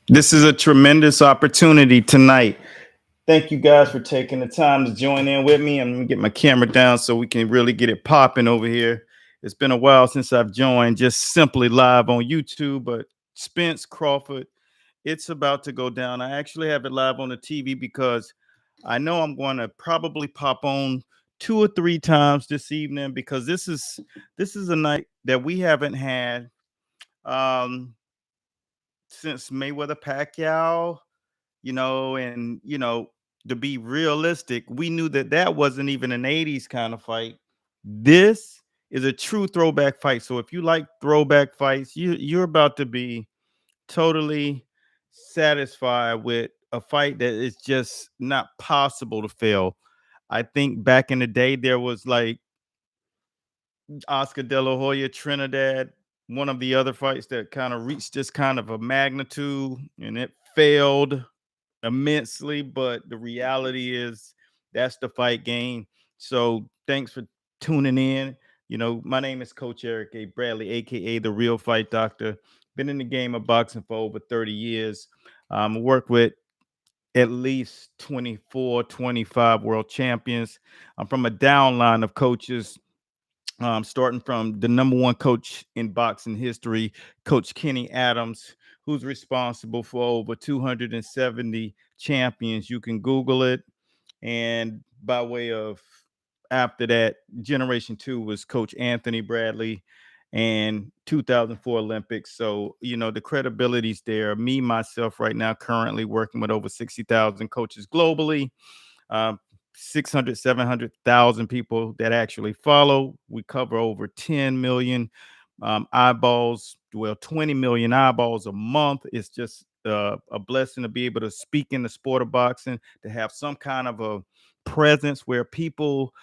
This is a tremendous opportunity tonight. Thank you guys for taking the time to join in with me. I'm gonna get my camera down so we can really get it popping over here. It's been a while since I've joined just simply live on YouTube, but Spence Crawford, it's about to go down. I actually have it live on the TV because I know I'm going to probably pop on two or three times this evening because this is a night that we haven't had um since Mayweather Pacquiao, and to be realistic, we knew that that wasn't even an 80s kind of fight. This is a true throwback fight. So if you like throwback fights, you're about to be totally satisfied with a fight that is just not possible to fail. I think back in the day there was like Oscar De La Hoya Trinidad, one of the other fights that kind of reached this kind of a magnitude and it failed immensely, but the reality is that's the fight game. So thanks for tuning in. My name is Coach Eric A. Bradley, aka the Real Fight Doctor. Been in the game of boxing for over 30 years. Worked with at least 24, 25 world champions. I'm from a downline of coaches, starting from the number one coach in boxing history, Coach Kenny Adams, who's responsible for over 270 champions. You can Google it. And by way of after that, Generation Two was Coach Anthony Bradley and 2004 Olympics. So, the credibility's there. Me, myself, right now, currently working with over 60,000 coaches globally, um, 600, 700,000 people that actually follow. We cover over 10 million eyeballs, well, 20 million eyeballs a month. It's just a blessing to be able to speak in the sport of boxing, to have some kind of a presence where people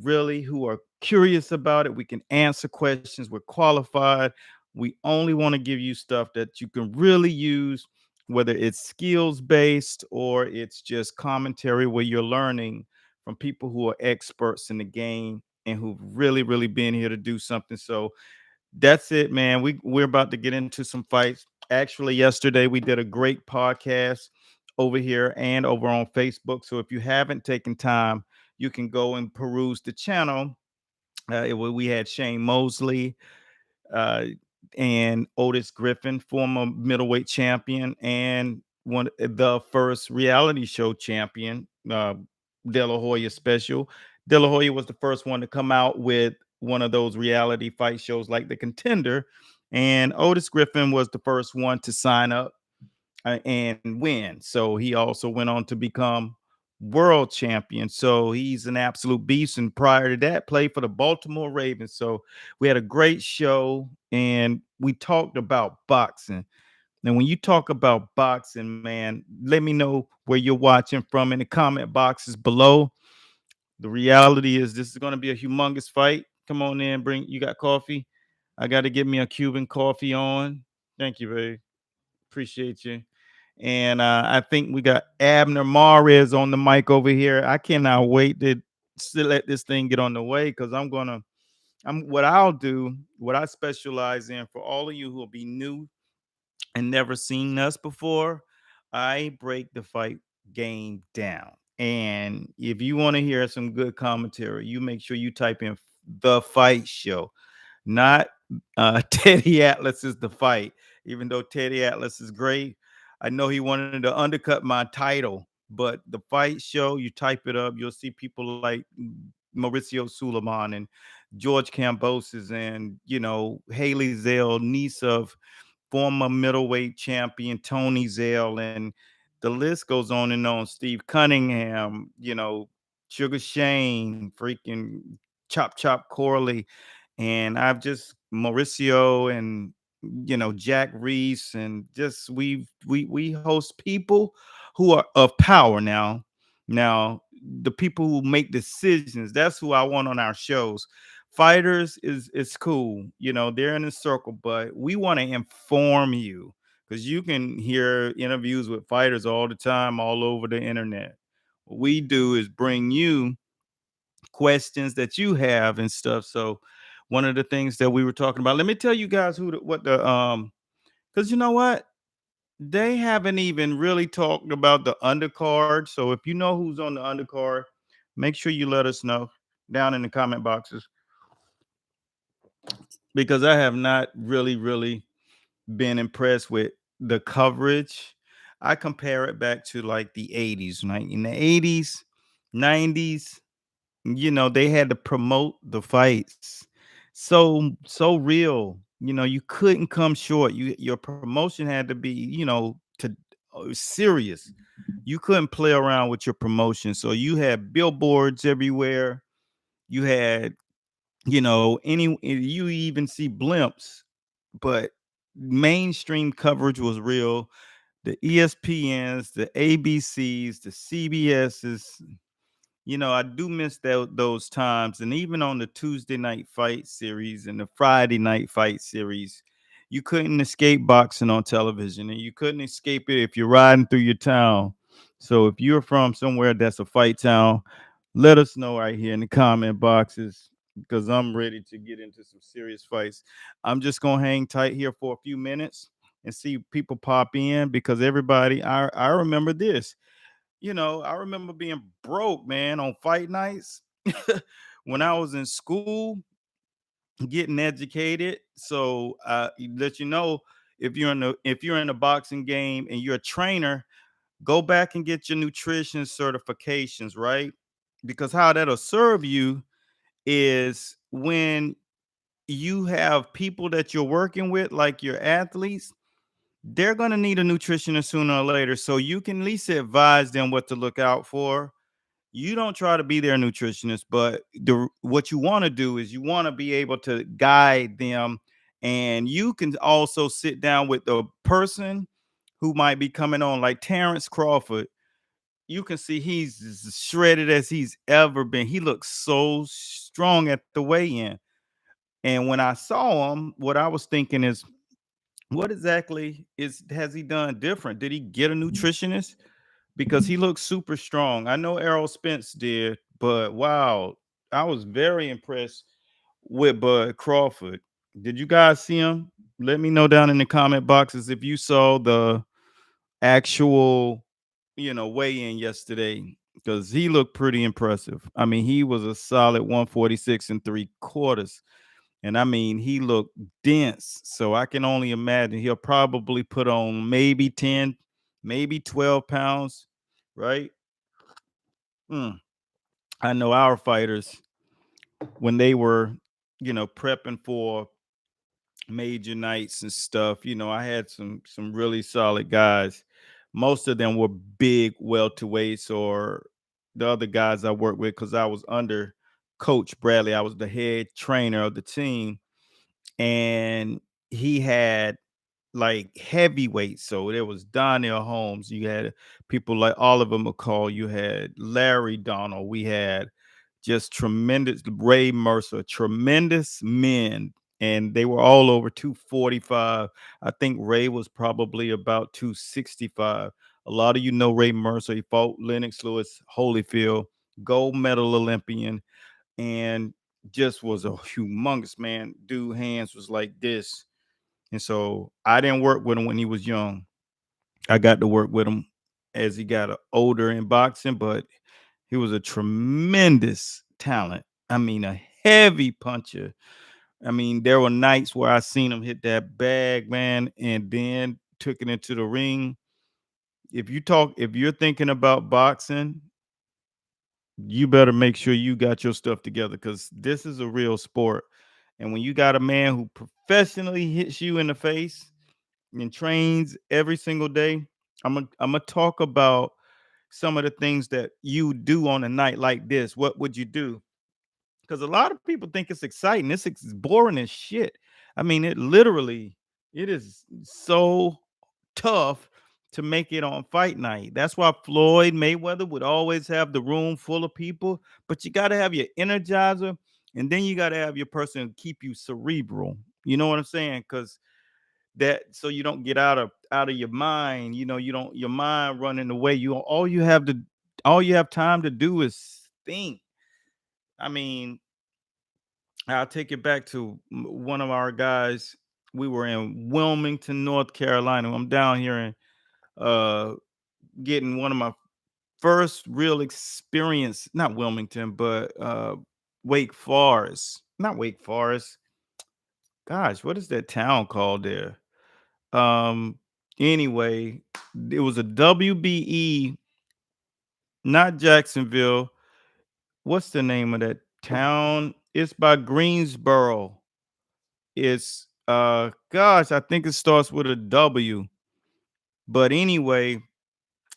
really who are curious about it, we can answer questions. We're qualified. We only want to give you stuff that you can really use, whether it's skills based or it's just commentary where you're learning from people who are experts in the game and who've really, really been here to do something. So that's it, man. We're about to get into some fights. Actually, yesterday we did a great podcast over here and over on Facebook. So if you haven't taken time, you can go and peruse the channel. We had Shane Mosley, uh, and Otis Griffin, former middleweight champion and the first reality show champion, De La Hoya special. De La Hoya was the first one to come out with one of those reality fight shows like The Contender, and Otis Griffin was the first one to sign up and win. So he also went on to become world champion. So he's an absolute beast. And prior to that, played for the Baltimore Ravens. So we had a great show and we talked about boxing. And when you talk about boxing, man, let me know where you're watching from in the comment boxes below. The reality is this is going to be a humongous fight. Come on in, you got coffee? I got to get me a Cuban coffee on. Thank you, babe. Appreciate you. And I think we got Abner Mares on the mic over here. I cannot wait to let this thing get on the way because what I'll do, what I specialize in for all of you who will be new and never seen us before, I break the fight game down. And if you want to hear some good commentary, you make sure you type in the fight show, not Teddy Atlas is the fight. Even though Teddy Atlas is great, I know he wanted to undercut my title, but the fight show, you type it up, you'll see people like Mauricio Suleiman and George Cambosis and Haley Zell, niece of former middleweight champion Tony Zell, and the list goes on and on. Steve Cunningham, Sugar Shane, freaking Chop Chop Corley, and I've just Mauricio and Jack Reese, and just we host people who are of power now. Now the people who make decisions, that's who I want on our shows. Fighters is cool, they're in a circle, but we want to inform you because you can hear interviews with fighters all the time all over the internet. What we do is bring you questions that you have and stuff. So one of the things that we were talking about, let me tell you guys what the because you know what? They haven't even really talked about the undercard. So if you know who's on the undercard, make sure you let us know down in the comment boxes because I have not really been impressed with the coverage. I compare it back to like the 80s, right? In the 80s, 90s, they had to promote the fights. So real. You couldn't come short. Your promotion had to be, to serious. You couldn't play around with your promotion. So you had billboards everywhere. You had, you even see blimps, but mainstream coverage was real. The ESPNs, the ABCs, the CBSs, I do miss those times. And even on the Tuesday night fight series and the Friday night fight series, you couldn't escape boxing on television and you couldn't escape it if you're riding through your town. So if you're from somewhere that's a fight town, let us know right here in the comment boxes because I'm ready to get into some serious fights. I'm just going to hang tight here for a few minutes and see people pop in because everybody, I remember this. I remember being broke, man, on fight nights when I was in school, getting educated. So let you know if you're in a boxing game and you're a trainer, go back and get your nutrition certifications, right? Because how that'll serve you is when you have people that you're working with, like your athletes, they're going to need a nutritionist sooner or later. So you can at least advise them what to look out for. You don't try to be their nutritionist, but what you want to do is you want to be able to guide them. And you can also sit down with the person who might be coming on, like Terence Crawford. You can see he's as shredded as he's ever been. He looks so strong at the weigh-in. And when I saw him, what I was thinking is, what exactly is has he done different? Did he get a nutritionist? Because he looks super strong. I know Errol Spence did, but wow, I was very impressed with Bud Crawford. Did you guys see him? Let me know down in the comment boxes if you saw the actual, weigh in yesterday because he looked pretty impressive. I mean, he was a solid 146 and three quarters. And I mean, he looked dense. So I can only imagine he'll probably put on maybe 10, maybe 12 pounds, right? Mm. I know our fighters, when they were, prepping for major nights and stuff, I had some really solid guys. Most of them were big welterweights or the other guys I worked with because I was under Coach Bradley. I was the head trainer of the team. And he had like heavyweights. So there was Donnell Holmes. You had people like Oliver McCall. You had Larry Donald. We had just tremendous Ray Mercer, tremendous men. And they were all over 245. I think Ray was probably about 265. A lot of you know Ray Mercer. He fought Lennox Lewis, Holyfield, gold medal Olympian, and just was a humongous man. Dude, hands was like this. And so I didn't work with him when he was young. I got to work with him as he got older in boxing, but he was a tremendous talent. I mean, a heavy puncher. I mean, there were nights where I seen him hit that bag, man, and then took it into the ring. If you're thinking about boxing, you better make sure you got your stuff together because this is a real sport. And when you got a man who professionally hits you in the face and trains every single day, I'm gonna talk about some of the things that you do on a night like this. What would you do? Because a lot of people think it's exciting. It's boring as shit. I mean, it is so tough to make it on fight night. That's why Floyd Mayweather would always have the room full of people, but you got to have your energizer and then you got to have your person to keep you cerebral. You know what I'm saying? Cuz that so you don't get out of your mind, you don't your mind running away. All you have time to do is think. I mean, I'll take it back to one of our guys. We were in Wilmington, North Carolina. I'm down here uh, getting one of my first real experience, not Wilmington, but Wake Forest. Not Wake Forest. Gosh, what is that town called there? Um, anyway, it was a WBE, not Jacksonville. What's the name of that town? It's by Greensboro. It's gosh, I think it starts with a W. But anyway,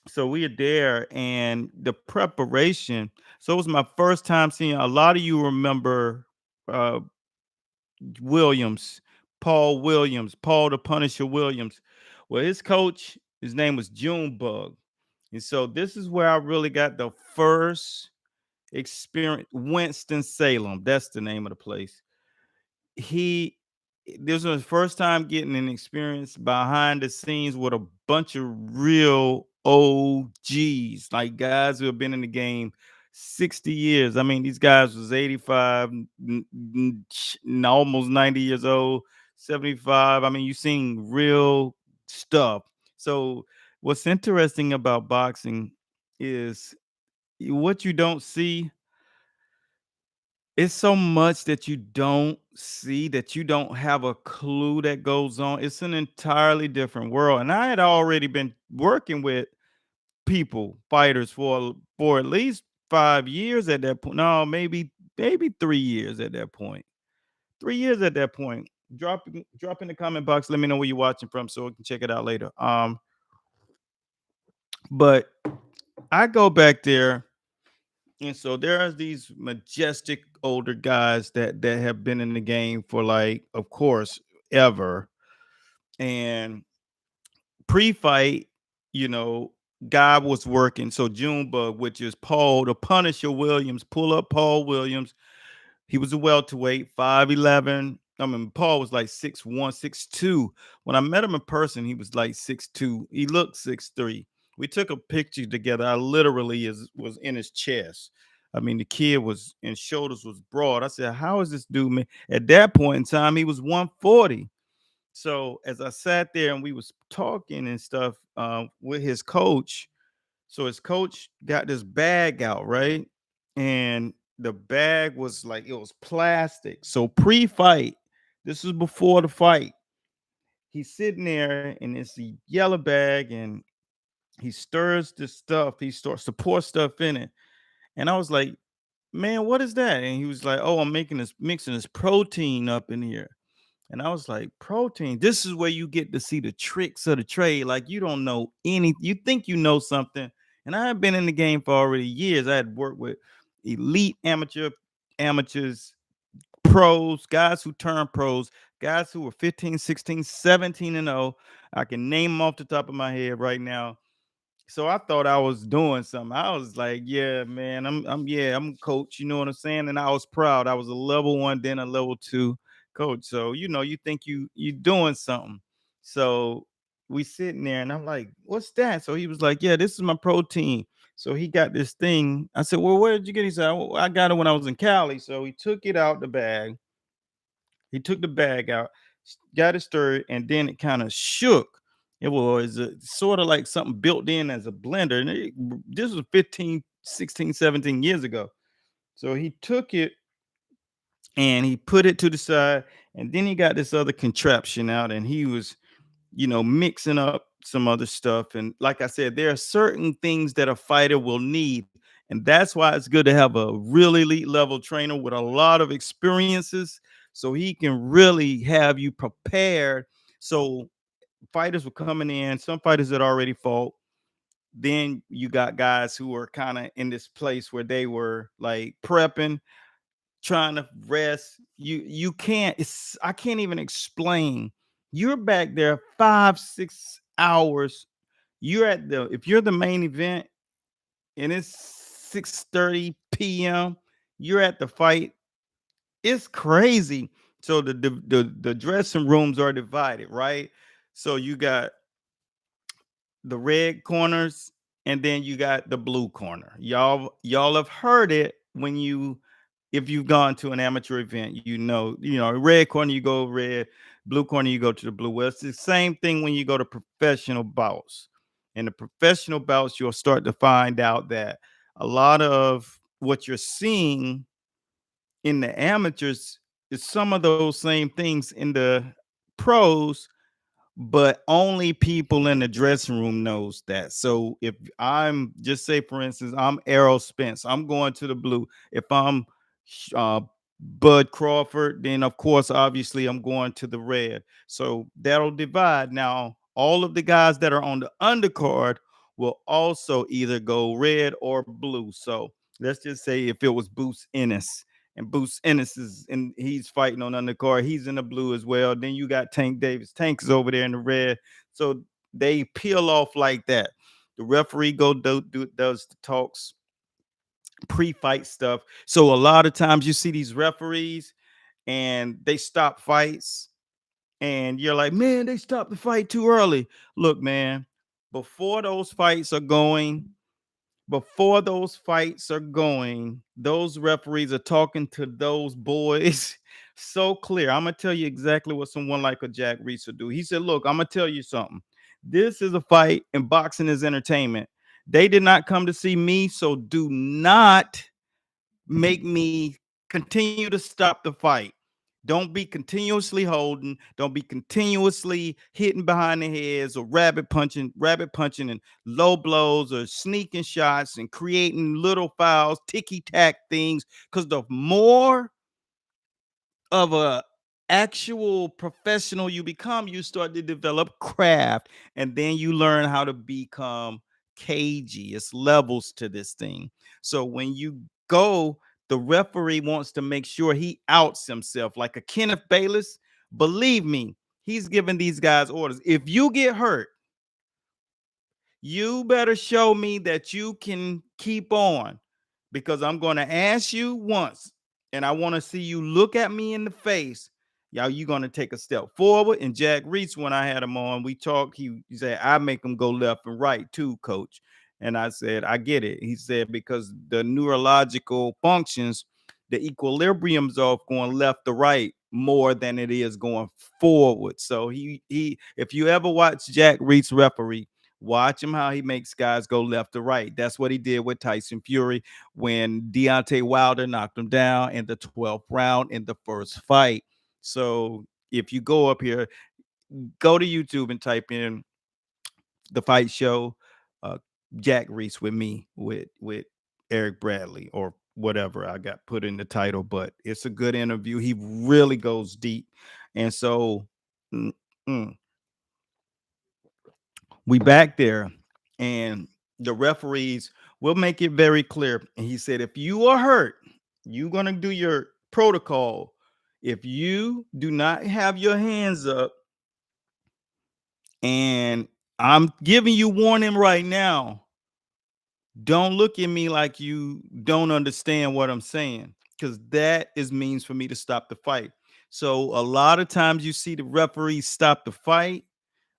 so we are there and the preparation. So it was my first time seeing, a lot of you remember uh Williams, Paul Williams, Paul the Punisher Williams. Well, his coach, his name was Junebug. And so this is where I really got the first experience. Winston-Salem, that's the name of the place. He This was his first time getting an experience behind the scenes with a bunch of real OGs, like guys who have been in the game 60 years. I mean, these guys was 85, almost 90 years old, 75. I mean, you seen real stuff. So what's interesting about boxing is what you don't see. It's so much that you don't see, that you don't have a clue that goes on. It's an entirely different world. And I had already been working with people, fighters for at least 5 years at that point. No, maybe 3 years at that point. 3 years at that point. Drop in the comment box. Let me know where you're watching from so we can check it out later. But I go back there. And so there are these majestic older guys that have been in the game for, like, of course, ever. And pre-fight, you know, guy was working. So Junebug, which is Paul the Punisher Williams, pull up Paul Williams. He was a welterweight, 5'11". I mean, Paul was like 6'1", 6'2". When I met him in person, he was like 6'2". He looked 6'3". We took a picture together. I literally was in his chest. I mean, the kid was, and shoulders was broad. I said, how is this dude, man? At that point in time, he was 140. So as I sat there and we was talking and stuff with his coach, so his coach got this bag out, right? And the bag was like, it was plastic. So pre-fight, this is before the fight. He's sitting there and it's the yellow bag and he stirs the stuff. He starts to pour stuff in it. And I was like, man, what is that? And he was like, oh, I'm mixing this protein up in here. And I was like, protein. This is where you get to see the tricks of the trade. Like, you don't know any, you think you know something. And I had been in the game for already years. I had worked with elite amateurs, pros, guys who turned pros, guys who were 15, 16, 17 and 0. I can name them off the top of my head right now. So I thought I was doing something. I was like, yeah, man, I'm a coach, you know what I'm saying? And I was proud. I was a level 1, then a level 2 coach. So, you know, you think you doing something. So we sitting there and I'm like, what's that? So he was like, yeah, this is my protein. So he got this thing. I said, well, where did you get it? He said, "Well, I got it when I was in Cali." So he took it out the bag. He took the bag out, got it stirred, and then it kind of shook. It was sort of like something built in as a blender. And this was 15, 16, 17 years ago. So he took it and he put it to the side. And then he got this other contraption out and he was, you know, mixing up some other stuff. And like I said, there are certain things that a fighter will need. And that's why it's good to have a really elite level trainer with a lot of experiences so he can really have you prepared. So fighters were coming in, some fighters had already fought. Then you got guys who were kind of in this place where they were like prepping, trying to rest. You can't, it's, I can't even explain. You're back there 5, 6 hours. You're at the, if you're the main event and it's 6:30 p.m., you're at the fight. It's crazy. So the dressing rooms are divided, right? So you got the red corners and then you got the blue corner. Y'all have heard it when you, if you've gone to an amateur event, you know, red corner you go red, blue corner you go to the blue. Well, it's the same thing when you go to professional bouts. In the professional bouts, you'll start to find out that a lot of what you're seeing in the amateurs is some of those same things in the pros, but only people in the dressing room knows that. So if I'm just say, for instance, I'm Errol Spence, I'm going to the blue. If I'm uh, Bud Crawford, then of course, obviously, I'm going to the red. So that'll divide. Now, all of the guys that are on the undercard will also either go red or blue. So let's just say if it was Boots Ennis, and Boots Ennis is and he's fighting on undercard. He's in the blue as well. Then you got Tank Davis. Tank is over there in the red. So they peel off like that. The referee does the talks, pre-fight stuff. So a lot of times you see these referees and they stop fights, and you're like, man, they stopped the fight too early. Look, man, before those fights are going, those referees are talking to those boys so clear. I'm gonna tell you exactly what someone like a Jack Reese would do. He said, look, I'm gonna tell you something. This is a fight, and boxing is entertainment. They did not come to see me, so do not make me continue to stop the fight. Don't be continuously holding. Don't be continuously hitting behind the heads or rabbit punching and low blows or sneaking shots and creating little fouls, ticky tack things. Because the more of a actual professional you become, you start to develop craft, and then you learn how to become cagey. It's levels to this thing. So when you go, the referee wants to make sure he outs himself. Like a Kenneth Bayless, believe me, he's giving these guys orders. If you get hurt, you better show me that you can keep on, because I'm going to ask you once, and I want to see you look at me in the face. Y'all, you going to take a step forward. And Jack Reese, when I had him on, we talked. He said, I make him go left and right too, coach. And I said, I get it. He said, because the neurological functions, the equilibrium's off going left to right more than it is going forward. So if you ever watch Jack Reese referee, watch him how he makes guys go left to right. That's what he did with Tyson Fury when Deontay Wilder knocked him down in the 12th round in the first fight. So if you go up here, go to YouTube and type in the fight show, uh, Jack Reese with me with Eric Bradley or whatever I got put in the title. But it's a good interview. He really goes deep, and so. mm, mm, we back there, and the referees will make it very clear. And he said, if you are hurt, you're going to do your protocol. If you do not have your hands up, and I'm giving you warning right now, don't look at me like you don't understand what I'm saying, because that is means for me to stop the fight. So a lot of times you see the referees stop the fight.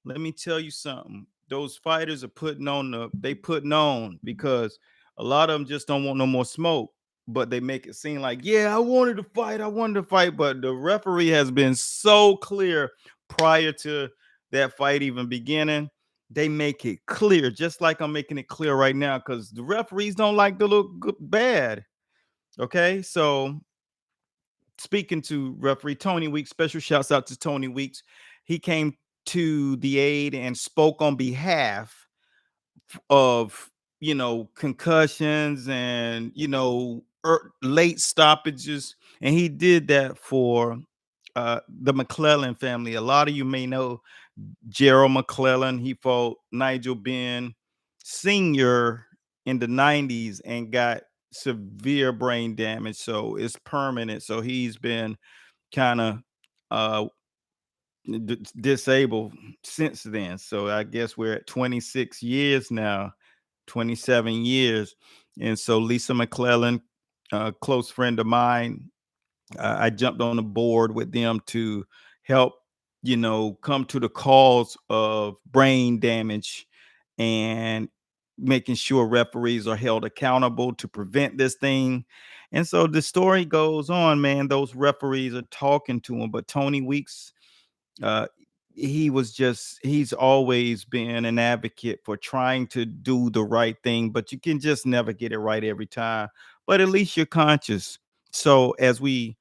Let me tell you something. Those fighters are putting on, because a lot of them just don't want no more smoke. But they make it seem like, yeah, I wanted to fight. But the referee has been so clear prior to that fight even beginning. They make it clear, just like I'm making it clear right now, because the referees don't like to look bad. Okay, so speaking to referee Tony Weeks, special shouts out to Tony Weeks. He came to the aid and spoke on behalf of, concussions and, late stoppages. And he did that for the McClellan family. A lot of you may know Gerald McClellan. He fought Nigel Benn Sr. in the 90s and got severe brain damage. So it's permanent. So he's been kind of uh disabled since then. So I guess we're at 26 years now, 27 years. And so Lisa McClellan, a close friend of mine, I jumped on the board with them to help, come to the cause of brain damage and making sure referees are held accountable to prevent this thing. And so the story goes on, man. Those referees are talking to him, but Tony Weeks, uh, he's always been an advocate for trying to do the right thing, but you can just never get it right every time. But at least you're conscious. So as we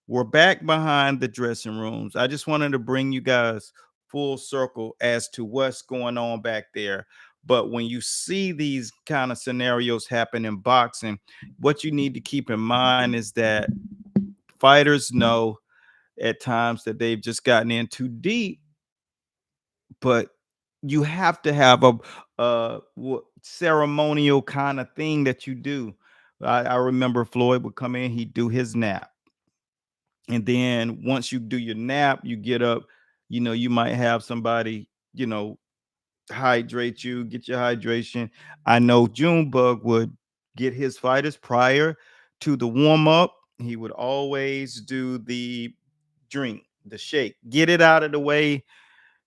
were back behind the dressing rooms, I just wanted to bring you guys full circle as to what's going on back there. But when you see these kind of scenarios happen in boxing, what you need to keep in mind is that fighters know at times that they've just gotten in too deep, but you have to have a ceremonial kind of thing that you do. I remember Floyd would come in, he'd do his nap, and then once you do your nap, you get up. You might have somebody, hydrate you, get your hydration. I know Junebug would get his fighters prior to the warm up. He would always do the drink, the shake, get it out of the way,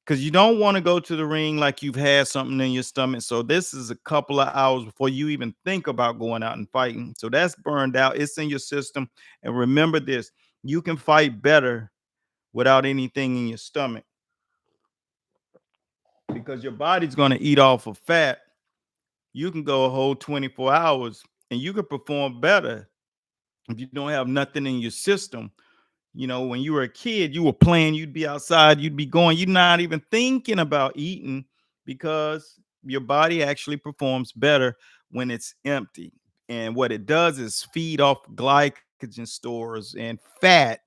because you don't want to go to the ring like you've had something in your stomach. So this is a couple of hours before you even think about going out and fighting. So that's burned out. It's in your system. And remember this: you can fight better without anything in your stomach, because your body's going to eat off of fat. You can go a whole 24 hours and you can perform better if you don't have nothing in your system. When you were a kid, you were playing, you'd be outside, you'd be going, you're not even thinking about eating, because your body actually performs better when it's empty. And what it does is feed off glycogen stores and fat.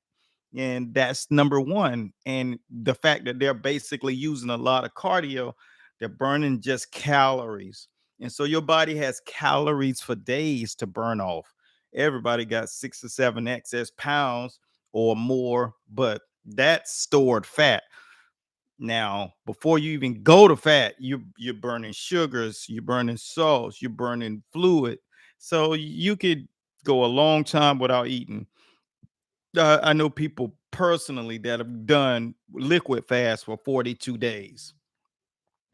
And that's number one. And the fact that they're basically using a lot of cardio, they're burning just calories. And so your body has calories for days to burn off. Everybody got 6 or 7 excess pounds or more, but that's stored fat. Now, before you even go to fat, you're burning sugars, you're burning salts, you're burning fluid. So you could go a long time without eating. I know people personally that have done liquid fast for 42 days.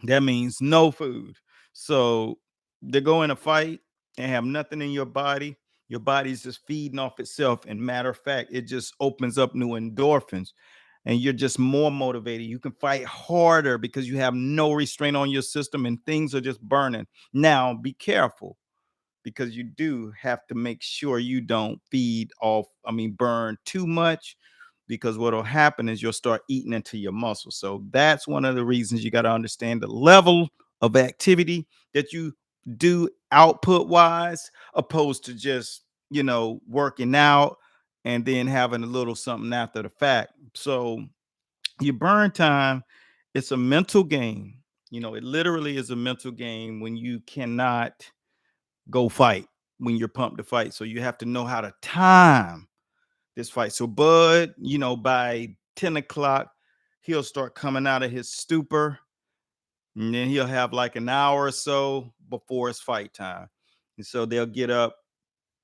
That means no food. So they go in a fight and have nothing in your body. Your body's just feeding off itself. And matter of fact, it just opens up new endorphins and you're just more motivated. You can fight harder because you have no restraint on your system and things are just burning. Now, be careful, because you do have to make sure you don't burn too much, because what'll happen is you'll start eating into your muscles. So that's one of the reasons you got to understand the level of activity that you do output wise, opposed to just, working out and then having a little something after the fact. So your burn time, it's a mental game. It literally is a mental game when you cannot go fight, when you're pumped to fight. So you have to know how to time this fight. So Bud, by 10 o'clock, he'll start coming out of his stupor. And then he'll have like an hour or so before it's fight time. And so they'll get up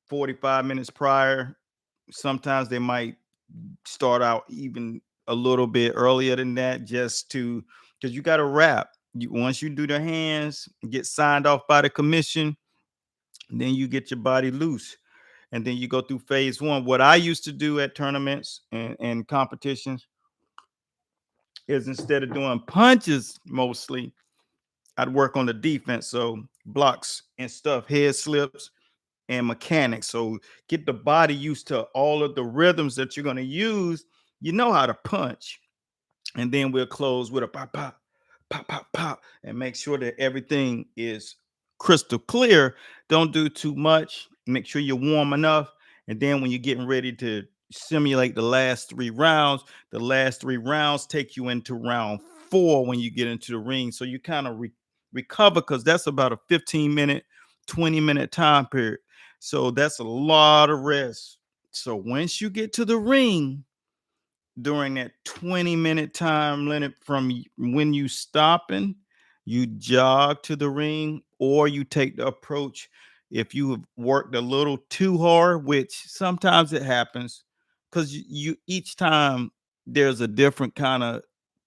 45 minutes prior. Sometimes they might start out even a little bit earlier than that, just to, because you got to wrap. Once you do the hands, get signed off by the commission, then you get your body loose, and then you go through phase one. What I used to do at tournaments and competitions is, instead of doing punches mostly, I'd work on the defense. So blocks and stuff, head slips and mechanics. So get the body used to all of the rhythms that you're going to use. You know how to punch. And then we'll close with a pop, pop, pop, pop, pop, and make sure that everything is crystal clear. Don't do too much. Make sure you're warm enough. And then when you're getting ready to simulate the last 3 rounds take you into round 4 when you get into the ring. So you kind of recover, because that's about a 15-minute, 20-minute time period. So that's a lot of rest. So once you get to the ring, during that 20-minute time limit from when you stopping, you jog to the ring, or you take the approach. If you have worked a little too hard, which sometimes it happens, because you each time there's a different kind of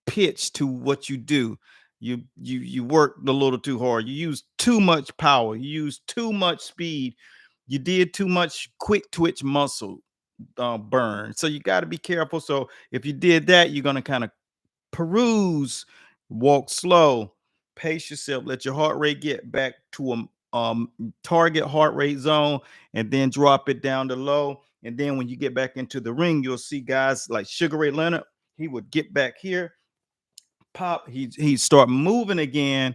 pitch to what you do. You worked a little too hard, you use too much power, you use too much speed, you did too much quick twitch muscle burn. So you got to be careful. So if you did that, you're going to kind of peruse, walk slow, pace yourself, let your heart rate get back to a target heart rate zone, and then drop it down to low. And then when you get back into the ring, you'll see guys like Sugar Ray Leonard. He would get back here, pop, he start moving again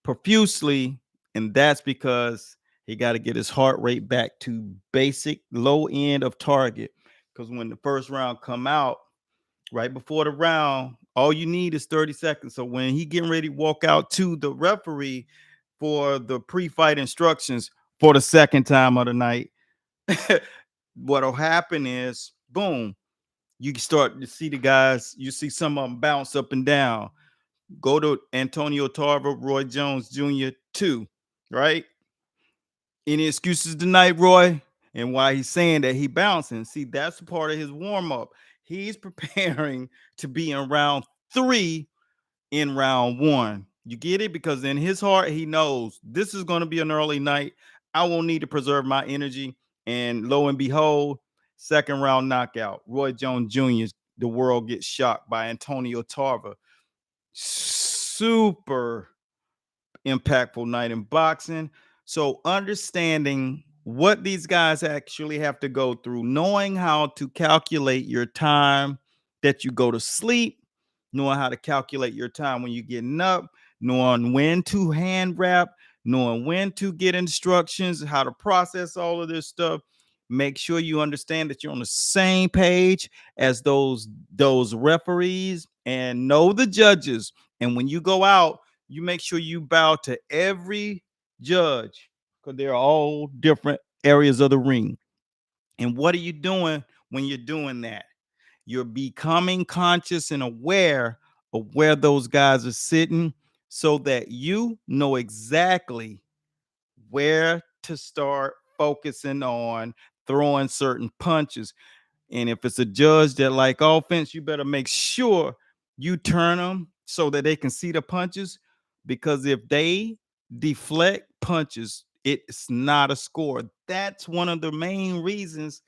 profusely, and that's because he got to get his heart rate back to basic low end of target. Because when the first round come out, right before the round, all you need is 30 seconds. So when he getting ready to walk out to the referee for the pre-fight instructions for the second time of the night, what'll happen is, boom, you start to see the guys, you see some of them bounce up and down. Go to Antonio Tarver, Roy Jones Jr. 2, right? Any excuses tonight, Roy? And why he's saying that he bouncing. See, that's part of his warm-up. He's preparing to be in round 3 in round 1. You get it? Because in his heart, he knows this is going to be an early night. I won't need to preserve my energy. And lo and behold, second round knockout. Roy Jones Jr., the world gets shocked by Antonio Tarver. Super impactful night in boxing. So understanding what these guys actually have to go through, knowing how to calculate your time that you go to sleep, knowing how to calculate your time when you're getting up, knowing when to hand wrap, knowing when to get instructions, how to process all of this stuff. Make sure you understand that you're on the same page as those referees, and know the judges. And when you go out, you make sure you bow to every judge, because they're all different areas of the ring. And what are you doing when you're doing that? You're becoming conscious and aware of where those guys are sitting, so that you know exactly where to start focusing on throwing certain punches. And if it's a judge that like offense, you better make sure you turn them so that they can see the punches. Because if they deflect punches, it's not a score. That's one of the main reasons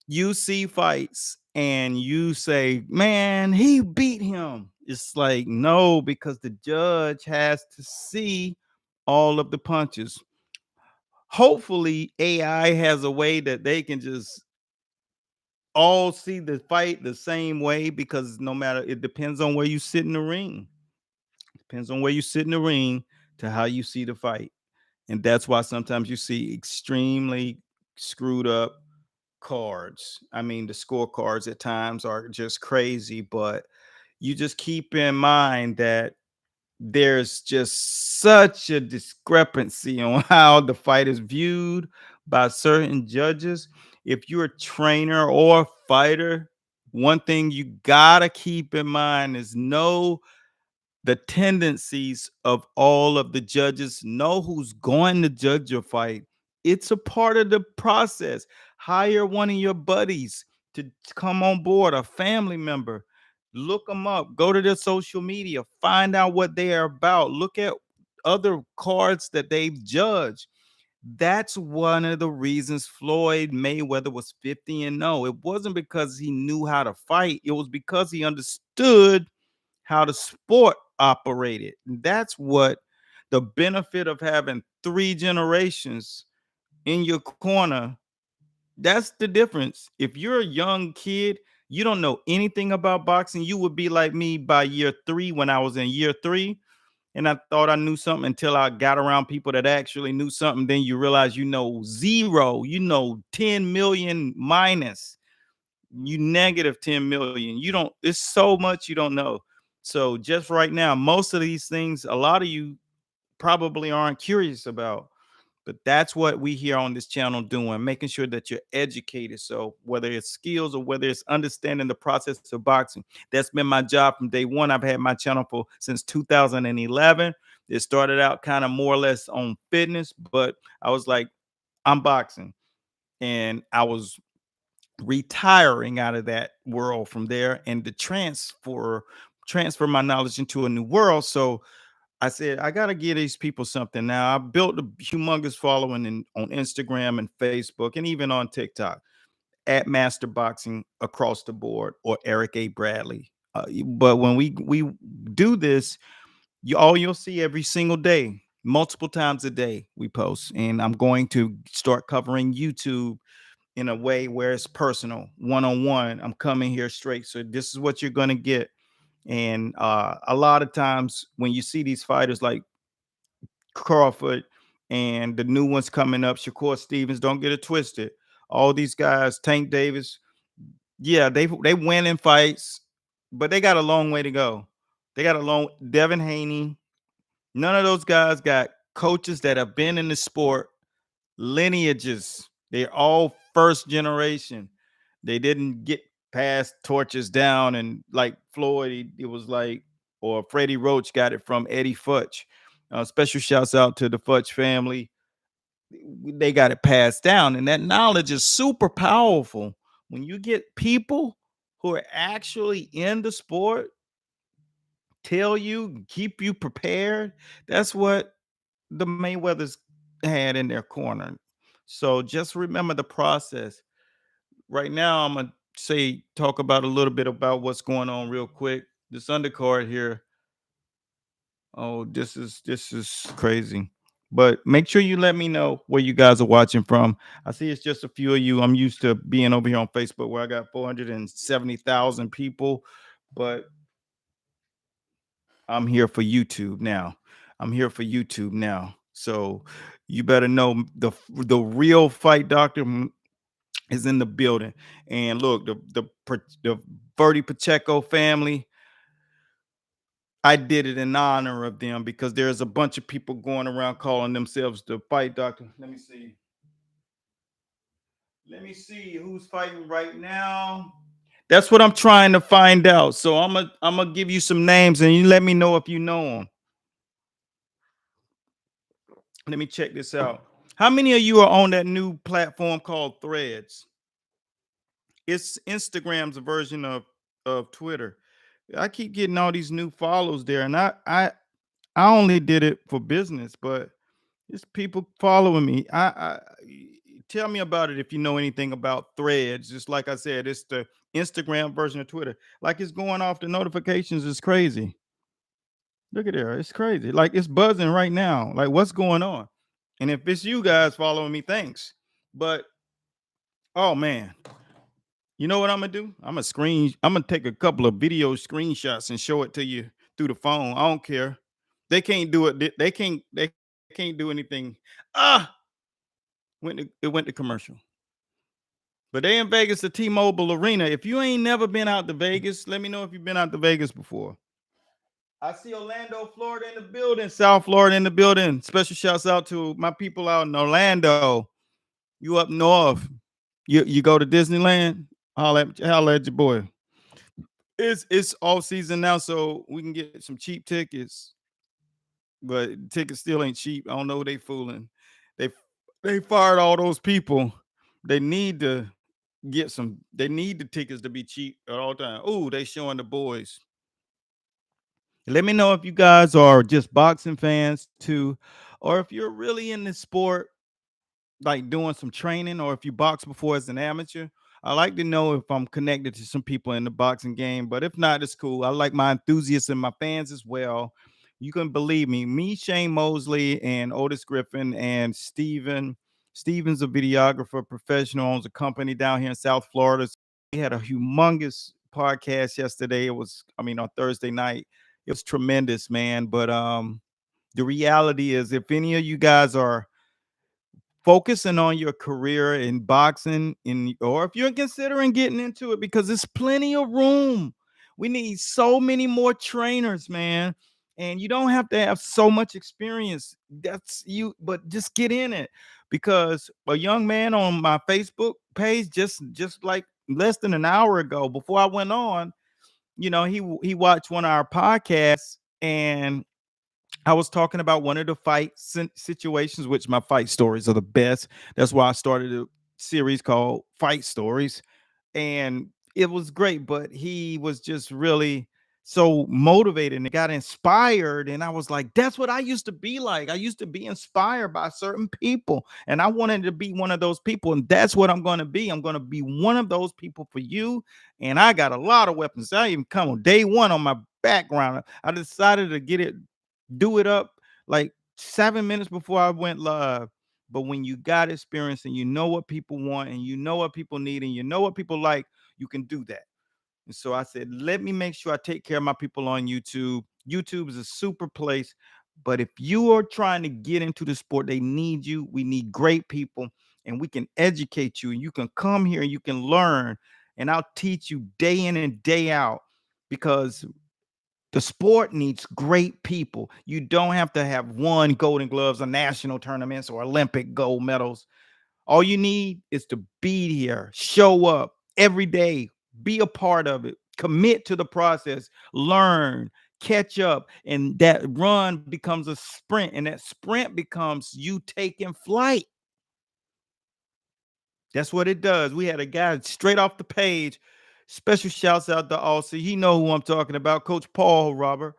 you see fights and you say, man, he beat him. It's like, no, because the judge has to see all of the punches. Hopefully, AI has a way that they can just all see the fight the same way, because no matter, it depends on where you sit in the ring. Depends on where you sit in the ring to how you see the fight. And that's why sometimes you see extremely screwed up cards. I mean, the scorecards at times are just crazy, but you just keep in mind that there's just such a discrepancy on how the fight is viewed by certain judges. If you're a trainer or a fighter, one thing you gotta keep in mind is know the tendencies of all of the judges, know who's going to judge your fight. It's a part of the process. Hire one of your buddies to come on board, a family member. Look them up, go to their social media, find out what they are about, look at other cards that they've judged. That's one of the reasons Floyd Mayweather was 50 and no. It wasn't because he knew how to fight, it was because he understood how the sport operated. That's what the benefit of having 3 generations in your corner. That's the difference. If you're a young kid, you don't know anything about boxing, you would be like me by year 3 when I was in year 3. And I thought I knew something until I got around people that actually knew something. Then you realize you know zero, you know 10 million minus, you negative 10 million. You don't, it's so much you don't know. So just right now, most of these things, a lot of you probably aren't curious about. But that's what we here on this channel doing, making sure that you're educated. So whether it's skills or whether it's understanding the process of boxing, that's been my job from day one. I've had my channel for since 2011. It started out kind of more or less on fitness, but I was like, I'm boxing. And I was retiring out of that world from there, and to transfer my knowledge into a new world. So I said, I got to give these people something. Now I built a humongous following on Instagram and Facebook and even on TikTok at Master Boxing across the board, or Eric A. Bradley. But when we do this, you'll see every single day, multiple times a day we post, and I'm going to start covering YouTube in a way where it's personal, one on one. I'm coming here straight, so this is what you're gonna get. And a lot of times when you see these fighters like Crawford and the new ones coming up, Shakur Stevens, don't get it twisted. All these guys, Tank Davis, yeah, they win in fights, but they got a long way to go. They got a long Devin Haney. None of those guys got coaches that have been in the sport, lineages. They're all first generation. They didn't get past torches down and like Floyd, it was like, or Freddie Roach got it from Eddie Futch. Special shouts out to the Futch family. They got it passed down, and that knowledge is super powerful. When you get people who are actually in the sport, tell you, keep you prepared, that's what the Mayweathers had in their corner. So just remember the process. Right now, I'm gonna talk about a little bit about what's going on real quick. This undercard here. Oh, this is crazy. But make sure you let me know where you guys are watching from. I see it's just a few of you. I'm used to being over here on Facebook where I got 470,000 people, but I'm here for YouTube now. I'm here for YouTube now. So you better know the real fight doctor is in the building. And look, the Verdi Pacheco family, I did it in honor of them because there's a bunch of people going around calling themselves the fight doctor. Let me see. Let me see who's fighting right now. That's what I'm trying to find out. So I'm gonna give you some names and you let me know if you know them. Let me check this out. How many of you are on that new platform called Threads? It's Instagram's version of Twitter. I keep getting all these new follows there, and I only did it for business, but it's people following me. I tell me about it if you know anything about Threads. Just like I said, it's the Instagram version of Twitter. Like it's going off the notifications. It's crazy. Look at there. It's crazy. Like it's buzzing right now. Like what's going on? And if it's you guys following me, thanks. But oh man, you know what I'm gonna do? I'm gonna take a couple of video screenshots and show it to you through the phone. I don't care. They can't do it. They can't do anything. Ah, it went to commercial. But they in Vegas, the T-Mobile Arena. If you ain't never been out to Vegas, let me know if you've been out to Vegas before. I see Orlando, Florida in the building, South Florida in the building. Special shouts out to my people out in Orlando. You up north. You go to Disneyland, holla at your boy. It's all season now, so we can get some cheap tickets, but tickets still ain't cheap. I don't know, they fooling. They they fired all those people. They need to they need the tickets to be cheap at all time. Oh, they showing the boys. Let me know if you guys are just boxing fans too, or if you're really in this sport like doing some training, or if you box before as an amateur. I like to know if I'm connected to some people in the boxing game, but if not, it's cool. I like my enthusiasts and my fans as well. You can believe me, Shane Mosley and Otis Griffin and Steven's a videographer, professional, owns a company down here in South Florida. We had a humongous podcast yesterday. On Thursday night. It was tremendous, man. But the reality is if any of you guys are focusing on your career in boxing or if you're considering getting into it, because there's plenty of room. We need so many more trainers, man. And you don't have to have so much experience. That's you, but just get in it. Because a young man on my Facebook page just like less than an hour ago before I went on, he watched one of our podcasts, and I was talking about one of the situations, which my fight stories are the best. That's why I started a series called Fight Stories. And it was great, but he was just really so motivated and got inspired. And I was like, that's what I used to be like. I used to be inspired by certain people. And I wanted to be one of those people. And that's what I'm going to be. I'm going to be one of those people for you. And I got a lot of weapons. I even come on day one on my background. I decided to do it up like 7 minutes before I went live. But when you got experience and you know what people want and you know what people need and you know what people like, you can do that. And so I said, let me make sure I take care of my people on YouTube. YouTube is a super place. But if you are trying to get into the sport, they need you. We need great people, and we can educate you. And you can come here and you can learn. And I'll teach you day in and day out because the sport needs great people. You don't have to have won Golden Gloves or national tournaments or Olympic gold medals. All you need is to be here, show up every day, be a part of it, commit to the process, learn, catch up, and that run becomes a sprint, and that sprint becomes you taking flight. That's what it does. We had a guy straight off the page. Special shouts out to Aussie. He know who I'm talking about, Coach Paul Robert.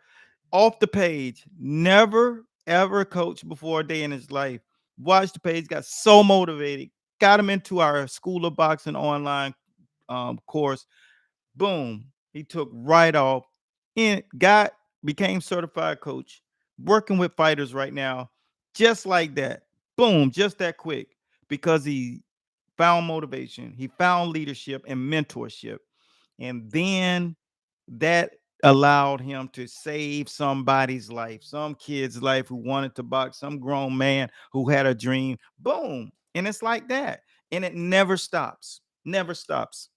Off the page, never ever coached before a day in his life. Watched the page, got so motivated, got him into our School of Boxing online course. Boom, he took right off and became certified coach, working with fighters right now, just like that. Boom, just that quick because he found motivation, he found leadership and mentorship. And then that allowed him to save somebody's life, some kid's life who wanted to box, some grown man who had a dream. Boom. And it's like that. And it never stops. Never stops.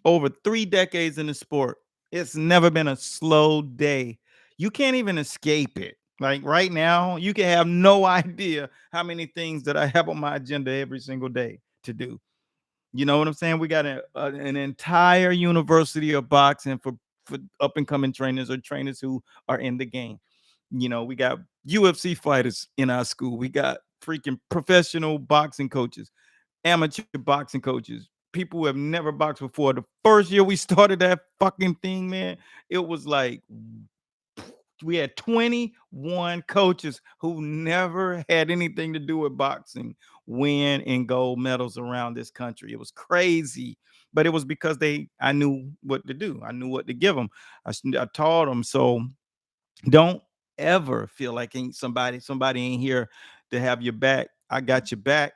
Over 3 decades in the sport, it's never been a slow day. You can't even escape it. Like right now, you can have no idea how many things that I have on my agenda every single day to do. You know what I'm saying? We got an entire university of boxing for up and coming trainers or trainers who are in the game. We got UFC fighters in our school. We got freaking professional boxing coaches, amateur boxing coaches, people who have never boxed before. The first year we started that fucking thing, man, it was like we had 21 coaches who never had anything to do with boxing win and gold medals around this country. It was crazy, but it was because I knew what to do. I knew what to give them. I taught them. So don't ever feel like ain't somebody ain't here to have your back. I got your back.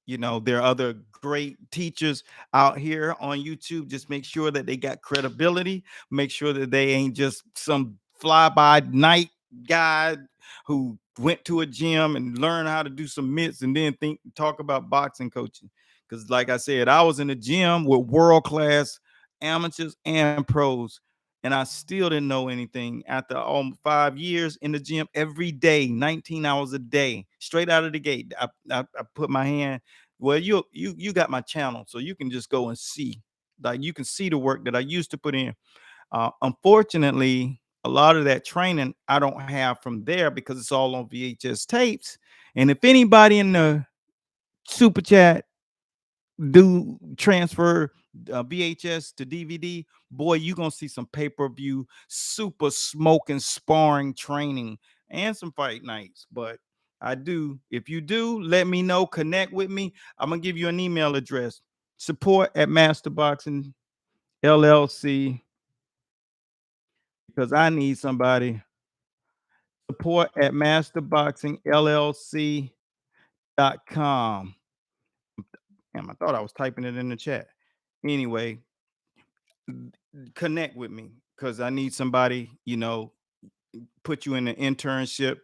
There are other great teachers out here on YouTube. Just make sure that they got credibility. Make sure that they ain't just some fly by night guy who went to a gym and learned how to do some mitts and then talk about boxing coaching. Because, like I said, I was in the gym with world class amateurs and pros, and I still didn't know anything after 5 years in the gym every day, 19 hours a day, straight out of the gate. I put my hand. Well, you got my channel, so you can just go and see. Like you can see the work that I used to put in. Unfortunately, a lot of that training I don't have from there because it's all on VHS tapes. And if anybody in the super chat do transfer VHS to DVD, boy, you're gonna see some pay-per-view super smoking sparring training and some fight nights. But I do, if you do, let me know, connect with me. I'm gonna give you an email address, support at Master Boxing LLC, because I need somebody. Support at masterboxingllc.com. Damn, I thought I was typing it in the chat. Anyway, connect with me because I need somebody, put you in an internship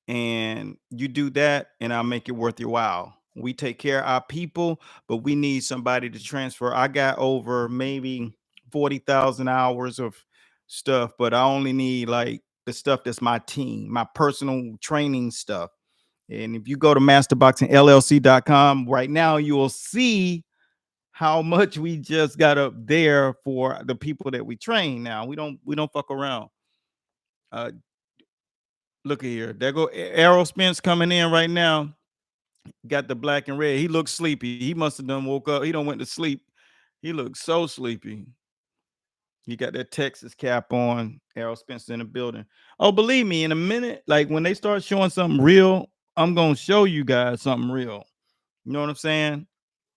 and you do that and I'll make it worth your while. We take care of our people, but we need somebody to transfer. I got over maybe 40,000 hours of stuff, but I only need like the stuff that's my team, my personal training stuff. And if you go to masterboxingllc.com right now, you will see how much we just got up there for the people that we train. Now we don't fuck around. Uh, Look at here. There go Errol Spence coming in right now. Got the black and red. He looks sleepy. He must have done woke up. He don't went to sleep. He looks so sleepy. He got that Texas cap on. Errol Spence in the building. Oh, believe me, in a minute, like when they start showing something real, I'm gonna show you guys something real. You know what I'm saying?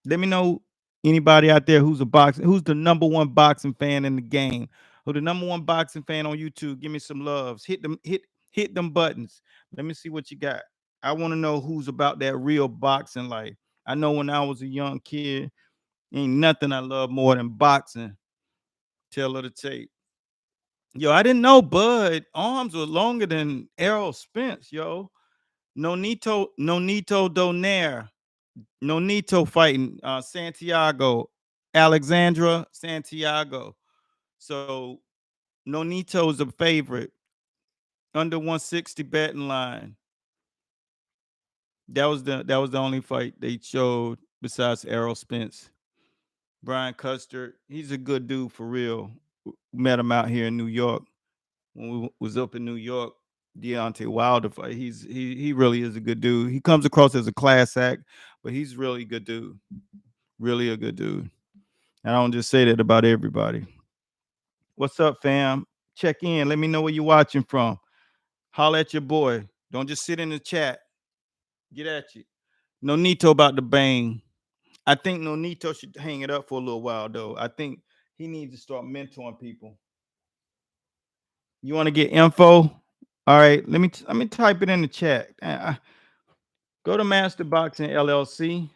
Let me know anybody out there who's the number one boxing fan in the game, who the number one boxing fan on YouTube. Give me some loves. Hit them buttons. Let me see what you got. I want to know who's about that real boxing life. I know when I was a young kid, ain't nothing I love more than boxing. Tell her to tape. Yo, I didn't know Bud arms were longer than Errol Spence, yo. Nonito Donaire. Nonito fighting Santiago, Alexandra Santiago. So Nonito is a favorite. Under 160 betting line. That was the only fight they showed besides Errol Spence. Brian Custer, he's a good dude for real. Met him out here in New York when we was up in New York. Deontay Wilder fight. He really is a good dude. He comes across as a class act, but he's really a good dude. Really a good dude. I don't just say that about everybody. What's up, fam? Check in. Let me know where you're watching from. Holla at your boy. Don't just sit in the chat. Get at you. Nonito about to bang. I think Nonito should hang it up for a little while, though. I think he needs to start mentoring people. You want to get info? All right, let me type it in the chat. Go to Master Boxing LLC,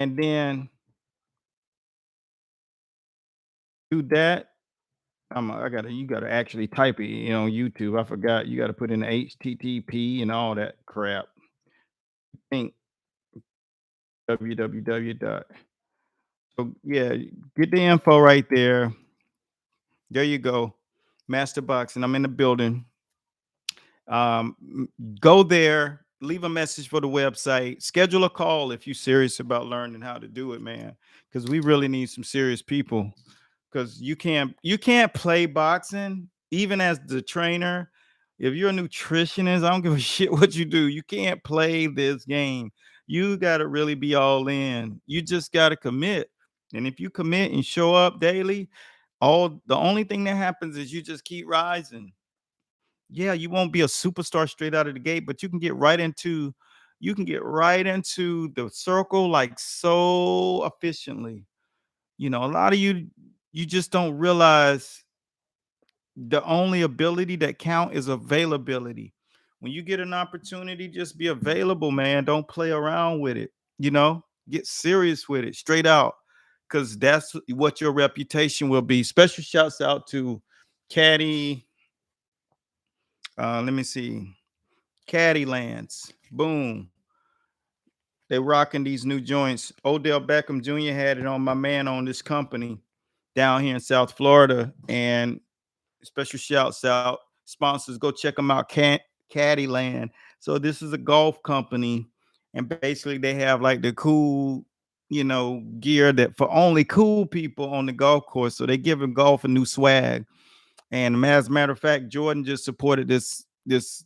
and then do that. You gotta actually type it, on YouTube. I forgot you gotta put in the HTTP and all that crap. Think www dot. So yeah, get the info right there. There you go. Master Boxing. I'm in the building. Go there, leave a message for the website, schedule a call if you're serious about learning how to do it, man. Because we really need some serious people. Because you can't play boxing even as the trainer. If you're a nutritionist, I don't give a shit what you do. You can't play this game. You got to really be all in. You just got to commit. And if you commit and show up daily, the only thing that happens is you just keep rising. Yeah, you won't be a superstar straight out of the gate, but you can get right into the circle like so efficiently. A lot of you just don't realize the only ability that count is availability. When you get an opportunity, just be available, man. Don't play around with it. Get serious with it straight out, because that's what your reputation will be. Special shouts out to Caddy. Let me see. Caddylands. Boom. They rocking these new joints. Odell Beckham Jr. had it on my man on this company down here in South Florida. And special shouts out. Sponsors, go check them out. Caddyland. So this is a golf company. And basically they have like the cool, gear that for only cool people on the golf course. So they giving golf a new swag. And as a matter of fact, Jordan just supported this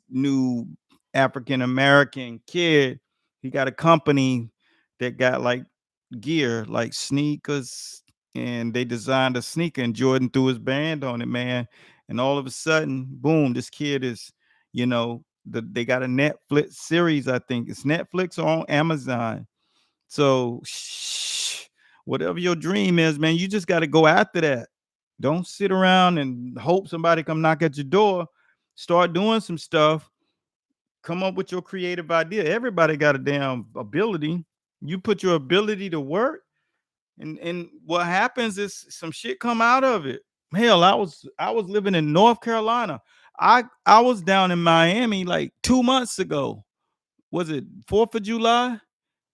new African American kid. He got a company that got like gear, like sneakers, and they designed a sneaker, and Jordan threw his band on it, man. And all of a sudden, boom, this kid is, they got a Netflix series, I think. It's Netflix or on Amazon. So whatever your dream is, man, you just got to go after that. Don't sit around and hope somebody come knock at your door. Start doing some stuff. Come up with your creative idea. Everybody got a damn ability. You put your ability to work, and what happens is some shit come out of it. Hell, I was living in North Carolina. I was down in Miami like 2 months ago. Was it 4th of July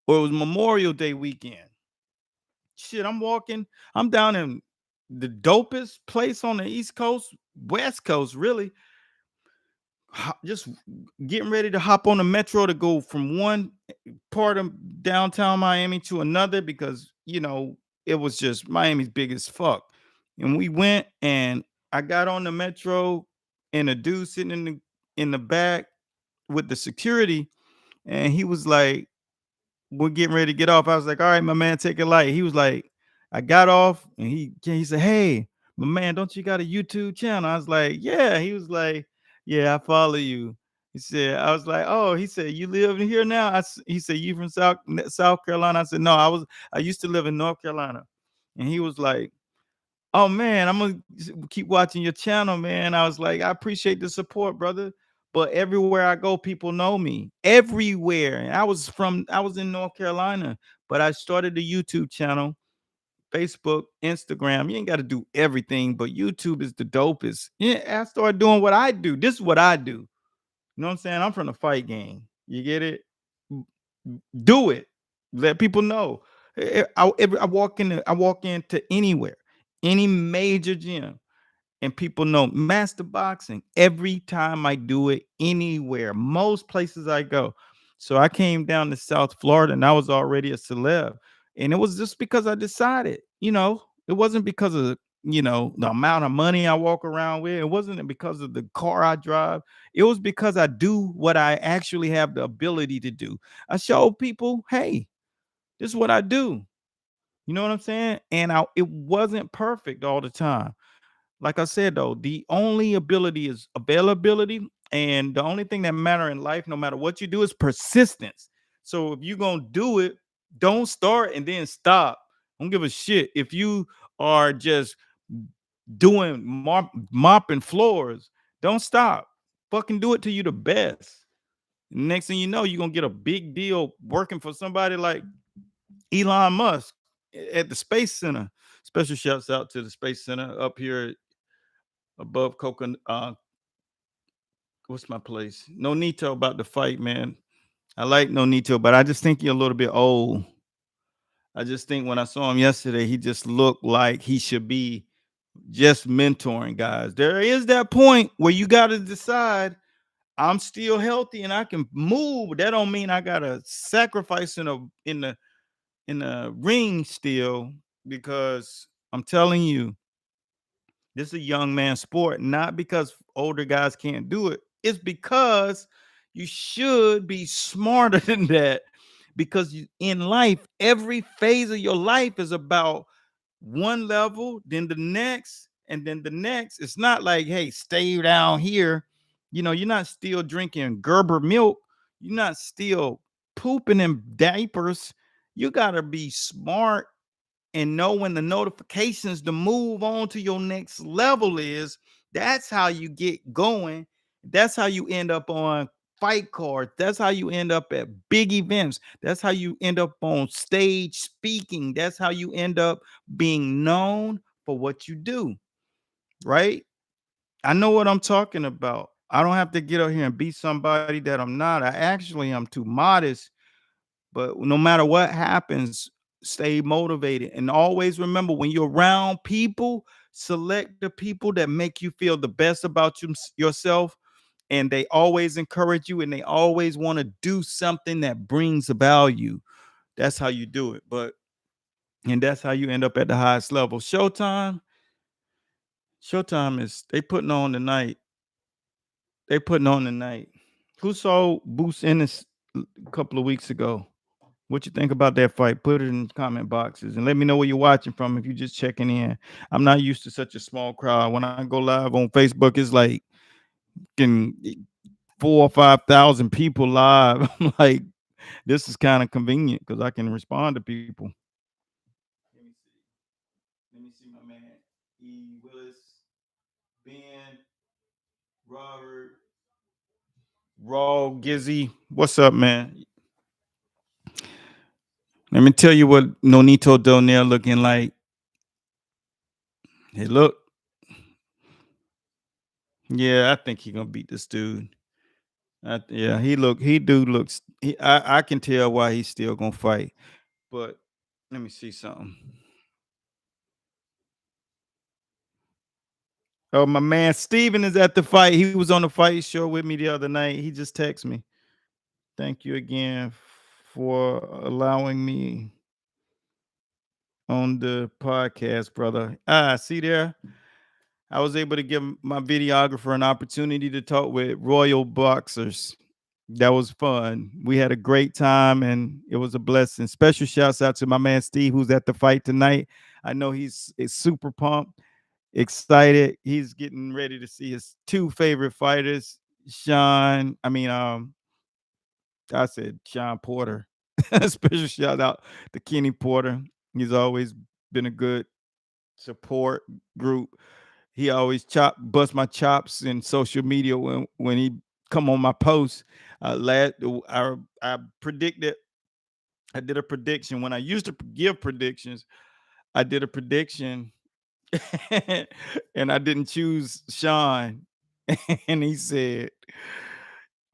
or it was Memorial Day weekend? Shit, I'm down in the dopest place on the East Coast, West Coast, really. Just getting ready to hop on the metro to go from one part of downtown Miami to another, because it was just Miami's big as fuck. And we went, and I got on the metro, and a dude sitting in the back with the security, and he was like, we're getting ready to get off. I was like, all right, my man, take it light. He was like, I got off, and he said, hey, "But man, don't you got a YouTube channel?" I was like, "Yeah." He was like, "Yeah, I follow you." He said, I was like, "Oh," he said, "You live in here now?" He said, "You from South Carolina?" I said, "No, I used to live in North Carolina." And he was like, "Oh man, I'm gonna keep watching your channel, man." I was like, "I appreciate the support, brother." But everywhere I go, people know me everywhere. And I was in North Carolina, but I started the YouTube channel, Facebook, Instagram. You ain't got to do everything, but YouTube is the dopest. Yeah, I started doing what I do. This is what I do. You know what I'm saying? I'm from the fight game. You get it? Do it. Let people know. I walk into anywhere, any major gym, and people know master boxing every time I do it anywhere, most places I go. So I came down to South Florida and I was already a celeb. And it was just because I decided, it wasn't because of, the amount of money I walk around with. It wasn't because of the car I drive. It was because I do what I actually have the ability to do. I show people, hey, this is what I do. You know what I'm saying? And it wasn't perfect all the time. Like I said, though, the only ability is availability, and the only thing that matter in life, no matter what you do, is persistence. So if you're gonna do it, don't start and then stop. Don't give a shit if you are just doing mopping floors. Don't stop. Fucking do it till you the best. Next thing you know, you're gonna get a big deal working for somebody like Elon Musk at the Space Center. Special shouts out to the Space Center up here above Coconut. What's my place? No Nito about to fight, man. I like No Nito, but I just think you're a little bit old. I just think when I saw him yesterday, he just looked like he should be just mentoring guys. There is that point where you got to decide I'm still healthy and I can move. But that don't mean I gotta sacrifice in the ring still, because I'm telling you, this is a young man sport, not because older guys can't do it. It's because you should be smarter than that. Because in life, every phase of your life is about one level, then the next, and then the next. It's not like, hey, stay down here. You're not still drinking Gerber milk. You're not still pooping in diapers. You got to be smart and know when the notifications to move on to your next level is. That's how you get going. That's how you end up on fight cards. That's how you end up at big events. That's how you end up on stage speaking. That's how you end up being known for what you do, right? I know what I'm talking about. I don't have to get up here and be somebody that I'm not. I actually am too modest, but no matter what happens, stay motivated. And always remember, when you're around people, select the people that make you feel the best about yourself. And they always encourage you and they always want to do something that brings value. That's how you do it. And that's how you end up at the highest level. Showtime is they putting on the night. They putting on the night. Who saw Boost Ennis a couple of weeks ago? What you think about that fight? Put it in the comment boxes and let me know where you're watching from if you're just checking in. I'm not used to such a small crowd. When I go live on Facebook, it's like can 4 or 5 thousand people live. I'm like, this is kind of convenient because I can respond to people. Let me see. Let me see my man E. Willis, Ben, Robert, Raw, Gizzy. What's up, man? Let me tell you what Nonito Donnell looking like. Hey, look. Yeah, I think he gonna beat this dude. Yeah, I can tell why he's still gonna fight. But let me see something. Oh, my man Steven is at the fight. He was on the fight show with me the other night. He just texted me. Thank you again for allowing me on the podcast, brother. See there. I was able to give my videographer an opportunity to talk with royal boxers. That was fun. We had a great time and it was a blessing. Special shouts out to my man Steve, who's at the fight tonight. I know he's super pumped. excited. He's getting ready to see his two favorite fighters, Sean. I said Sean Porter. Special shout out to Kenny Porter. He's always been a good support group. He always bust my chops in social media when he come on my posts. Last I predicted. I did a prediction when I used to give predictions. I did a prediction, and I didn't choose Sean, and he said,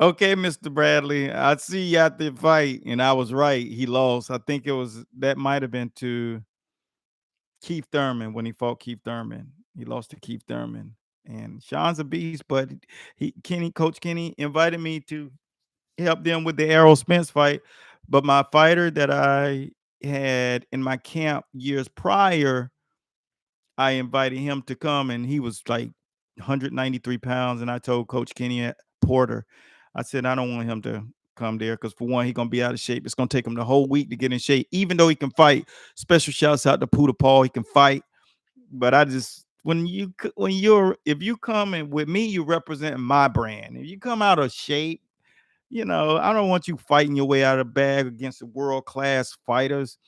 "Okay, Mr. Bradley, I see you at the fight," and I was right. He lost. I think it was that might have been to Keith Thurman when he fought Keith Thurman. He lost to Keith Thurman. And Sean's a beast, but Coach Kenny invited me to help them with the Errol Spence fight. But my fighter that I had in my camp years prior, I invited him to come, and he was like 193 pounds. And I told Coach Kenny Porter, I said, I don't want him to come there because, for one, he's going to be out of shape. It's going to take him the whole week to get in shape, even though he can fight. Special shouts out to Puda Paul. He can fight. But I just, if you come in with me, you represent my brand. If you come out of shape, I don't want you fighting your way out of the bag against the world class fighters.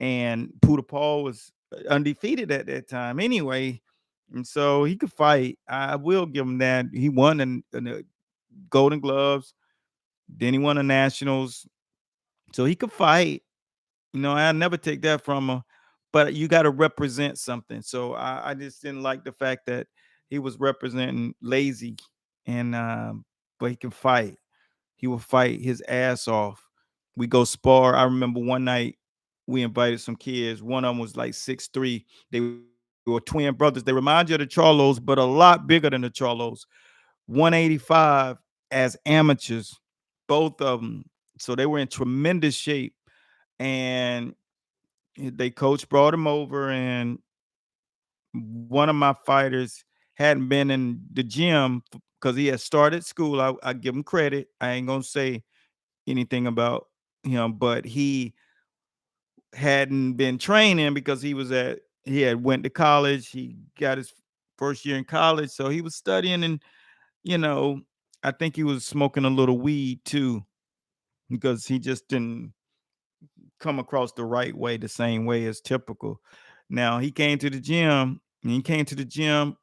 And Puda Paul was undefeated at that time anyway. And so he could fight. I will give him that. He won in the Golden Gloves. Then he won the Nationals. So he could fight. I never take that from him. But you got to represent something. So I just didn't like the fact that he was representing lazy, and but he can fight. He will fight his ass off. We go spar. I remember one night we invited some kids. One of them was like 6'3". They were twin brothers. They remind you of the Charlos, but a lot bigger than the Charlos. 185 as amateurs, both of them. So they were in tremendous shape. And they coach brought him over, and one of my fighters hadn't been in the gym because he had started school. I give him credit. I ain't gonna say anything about him, but he hadn't been training because he had went to college. He got his first year in college, so he was studying, and you know, I think he was smoking a little weed too because he just didn't come across the right way, the same way as typical. Now he came to the gym,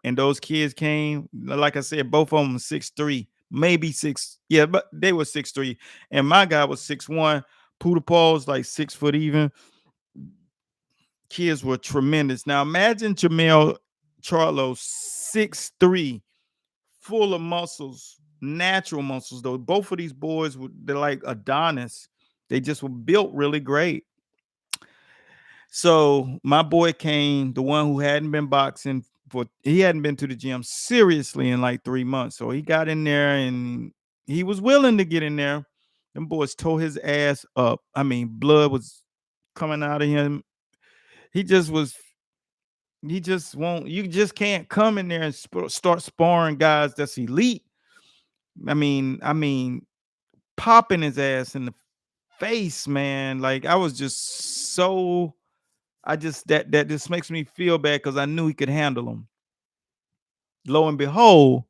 and those kids came. Like I said, both of them 6'3", maybe six. Yeah, but they were 6'3", and my guy was 6'1". Puda Paul's like 6 foot even. Kids were tremendous. Now imagine Jamel Charlo, 6'3", full of muscles, natural muscles though. Both of these boys they're like Adonis. They just were built really great. So my boy came, the one who hadn't been boxing he hadn't been to the gym seriously in like 3 months. So he got in there and he was willing to get in there. Them boys tore his ass up. I mean, blood was coming out of him. He just was, he just won't, you just can't come in there and start sparring guys that's elite. I mean, popping his ass in the face, man. Like I was just so that just makes me feel bad because I knew he could handle them. Lo and behold,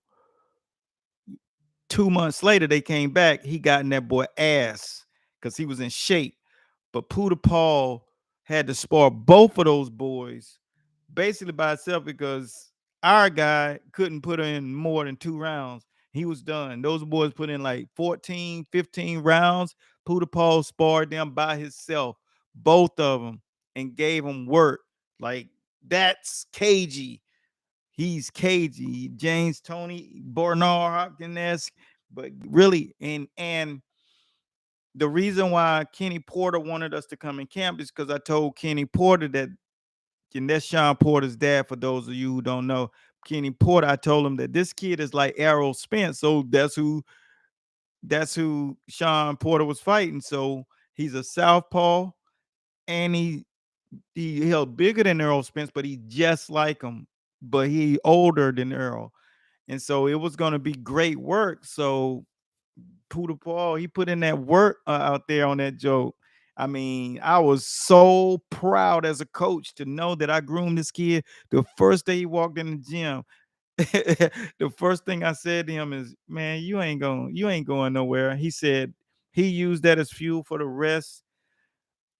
2 months later they came back. He got in that boy ass because he was in shape. But Puda Paul had to spar both of those boys basically by itself because our guy couldn't put in more than 2 rounds. He was done. Those boys put in like 14, 15 rounds. Puda Paul sparred them by himself, both of them, and gave them work. Like, that's cagey. He's cagey. James Tony Bernard Hopkins, but really, and the reason why Kenny Porter wanted us to come in camp is because I told Kenny Porter that, and that's Sean Porter's dad, for those of you who don't know. Kenny Porter, I told him that this kid is like Errol Spence. So that's who Sean Porter was fighting. So he's a southpaw, and he held bigger than Errol Spence, but he just like him, but he older than Errol. And so it was going to be great work. So Puda Paul, he put in that work out there on that joke. I mean, I was so proud as a coach to know that I groomed this kid. The first day he walked in the gym, the first thing I said to him is, "Man, you ain't going nowhere." He said he used that as fuel for the rest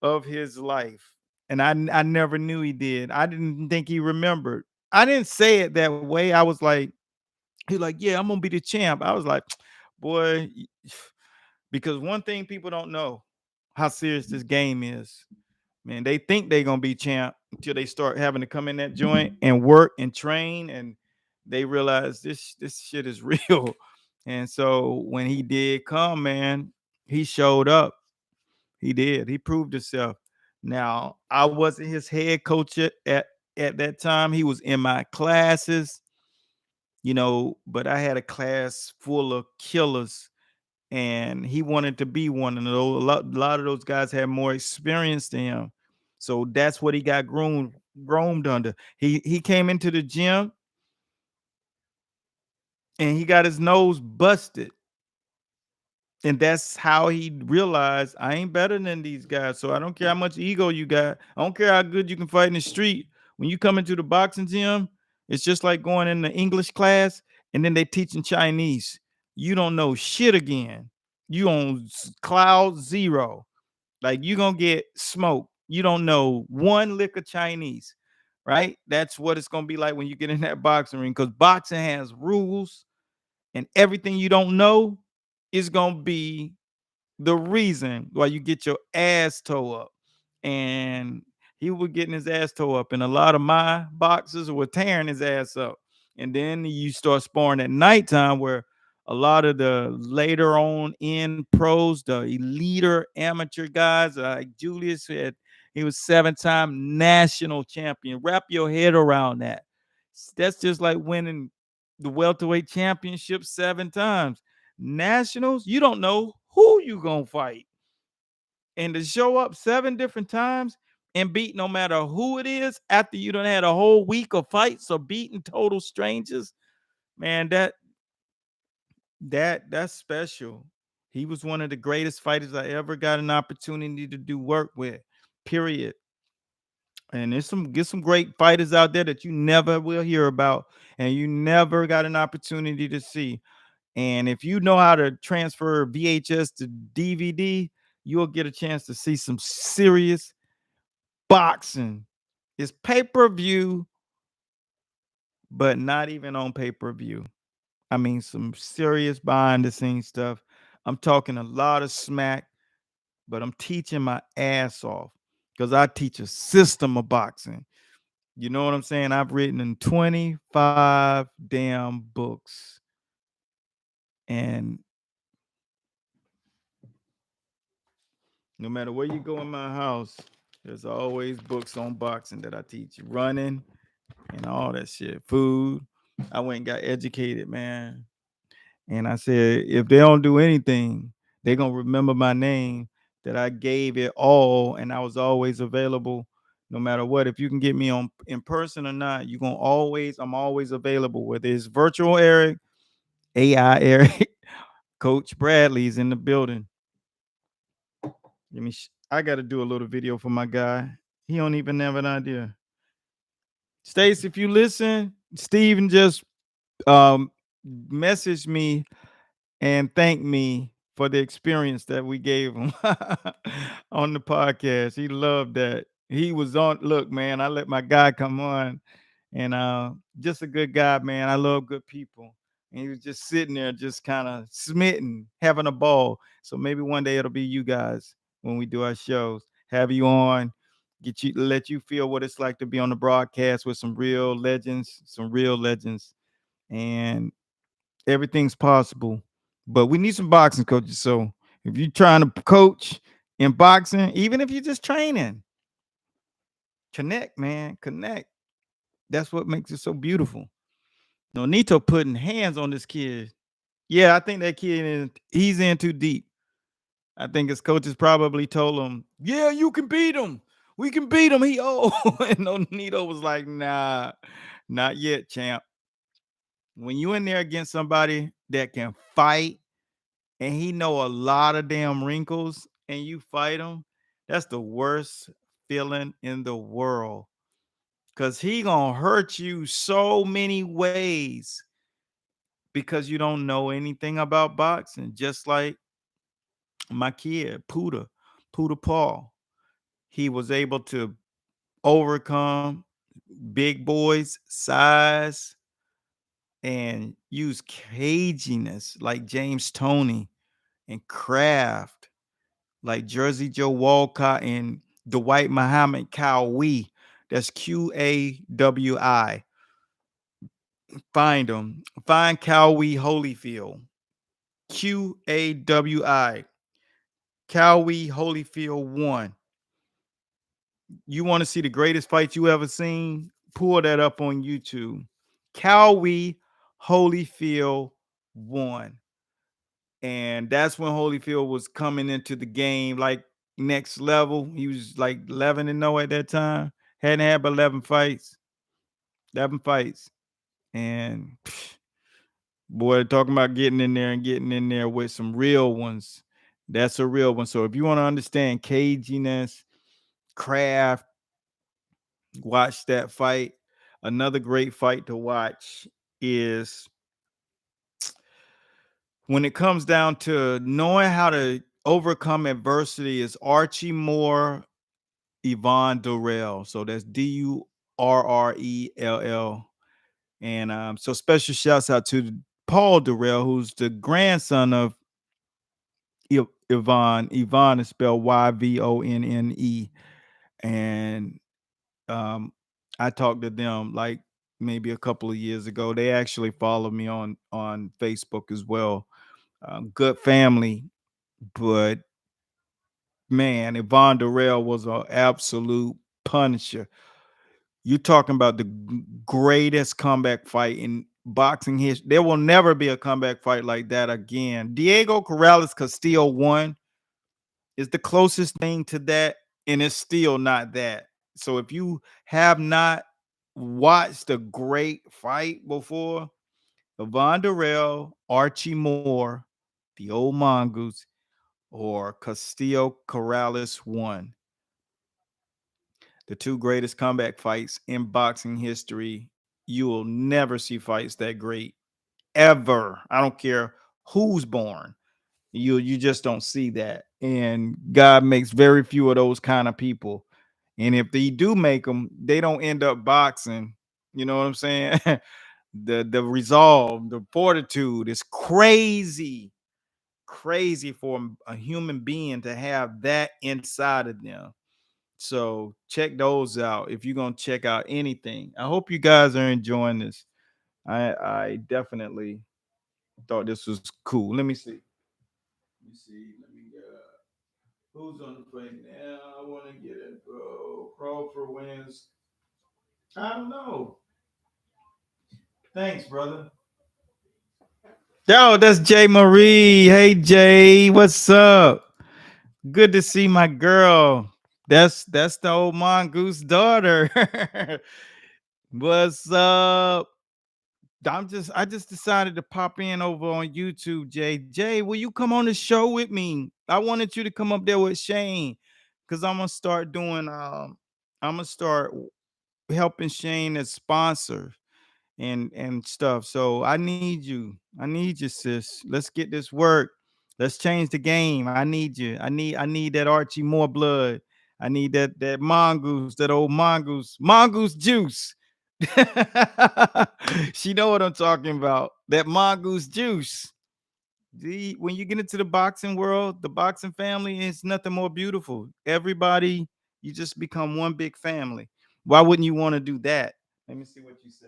of his life, and I never knew he did. I didn't think he remembered. I didn't say it that way. I was like, he like, "Yeah, I'm gonna be the champ." I was like, "Boy," because one thing people don't know how serious this game is. Man, they think they're gonna be champ until they start having to come in that joint and work and train, and they realize this shit is real. And so when he did come, man, he showed up. He did. He proved himself. Now, I wasn't his head coach at that time. He was in my classes, but I had a class full of killers, and he wanted to be one of those. A lot of those guys had more experience than him, so that's what he got groomed under. He came into the gym and he got his nose busted, and that's how he realized I ain't better than these guys. So I don't care how much ego you got. I don't care how good you can fight in the street. When you come into the boxing gym, it's just like going in the English class and then they teaching Chinese. You don't know shit again. You on cloud zero. Like you gonna get smoked. You don't know one lick of Chinese, right? That's what it's gonna be like when you get in that boxing ring, because boxing has rules, and everything you don't know is gonna be the reason why you get your ass tore up. And he was getting his ass tore up, and a lot of my boxers were tearing his ass up. And then you start sparring at nighttime, where a lot of the later on in pros, the eliter amateur guys, like Julius, he was 7-time national champion. Wrap your head around that. That's just like winning the welterweight championship 7 times. Nationals, you don't know who you gonna fight. And to show up 7 different times and beat no matter who it is after you done had a whole week of fights or beating total strangers, man, that's special. He was one of the greatest fighters I ever got an opportunity to do work with. Period. And there's some great fighters out there that you never will hear about and you never got an opportunity to see. And if you know how to transfer VHS to DVD, you'll get a chance to see some serious boxing. It's pay-per-view, but not even on pay-per-view. I mean, some serious behind the scenes stuff. I'm talking a lot of smack, but I'm teaching my ass off because I teach a system of boxing. You know what I'm saying? I've written in 25 damn books. And no matter where you go in my house, there's always books on boxing that I teach. Running and all that shit. Food. I went and got educated, man. And I said, if they don't do anything, they're gonna remember my name, that I gave it all and I was always available no matter what. If you can get me on in person or not, I'm always available, whether it's virtual Eric, AI Eric, Coach Bradley's in the building. I gotta do a little video for my guy. He don't even have an idea. Stace, if you listen, Steven just um messaged me and thanked me for the experience that we gave him on the podcast. He loved that. He was on. Look, man, I let my guy come on, and just a good guy, man. I love good people. And he was just sitting there, just kind of smitten, having a ball. So maybe one day it'll be you guys when we do our shows. Have you on, let you feel what it's like to be on the broadcast with some real legends, and everything's possible. But we need some boxing coaches. So if you're trying to coach in boxing, even if you're just training, connect, man. Connect. That's what makes it so beautiful. Nonito putting hands on this kid. Yeah, I think that kid he's in too deep. I think his coaches probably told him, "Yeah, you can beat him. We can beat him. He old." And Nonito was like, "Nah, not yet, champ. When you in there against somebody that can fight and he know a lot of damn wrinkles and you fight him, That's the worst feeling in the world because he gonna hurt you so many ways because you don't know anything about boxing. Just like my kid, Puda Paul, he was able to overcome big boys size and use caginess like James Toney and craft like Jersey Joe Walcott and Dwight Muhammad Cowie. That's Qawi. Find them. Find Cowie Holyfield. Qawi. Cowie Holyfield 1. You want to see the greatest fight you ever seen? Pull that up on YouTube. Cowie Holyfield 1. And that's when Holyfield was coming into the game like next level. He was like 11 and 0 at that time. Hadn't had but 11 fights. 11 fights. And boy, talking about getting in there and getting in there with some real ones. That's a real one. So if you want to understand caginess, craft, watch that fight. Another great fight to watch is when it comes down to knowing how to overcome adversity is Archie Moore, Yvonne Durrell. So that's Durrell. And so special shouts out to Paul Durrell, who's the grandson of Yvonne. Yvonne is spelled Yvonne. And I talked to them like maybe a couple of years ago. They actually follow me on Facebook as well. Good family, but man, Yvonne Durrell was an absolute punisher. You're talking about the greatest comeback fight in boxing history. There will never be a comeback fight like that again. Diego Corrales Castillo won is the closest thing to that, and it's still not that. So if you have not watched a great fight before, Yvonne Durrell, Archie Moore, the old Mongoose, or Castillo Corrales won. The two greatest comeback fights in boxing history. You will never see fights that great ever. I don't care who's born. You just don't see that. And God makes very few of those kind of people. And if they do make them, they don't end up boxing. You know what I'm saying? The resolve, the fortitude is crazy, crazy for a human being to have that inside of them. So check those out if you're gonna check out anything. I hope you guys are enjoying this. I definitely thought this was cool. Let me see. Let me see. Let me get who's on the plate now. I want to get it, bro. Crawford wins. I don't know. Thanks, brother. Yo, that's Jay Marie. Hey Jay, what's up? Good to see my girl. That's the old mongoose daughter. What's up? I just decided to pop in over on YouTube, Jay. Jay, will you come on the show with me? I wanted you to come up there with Shane because I'm gonna start helping Shane as sponsor and stuff. So I need you. I need you, sis. Let's get this work. Let's change the game. I need you. I need that Archie Moore blood. I need that mongoose, that old mongoose juice. She know what I'm talking about. That mongoose juice. When you get into the boxing world, the boxing family is nothing more beautiful. Everybody, you just become one big family. Why wouldn't you want to do that? Let me see what you say.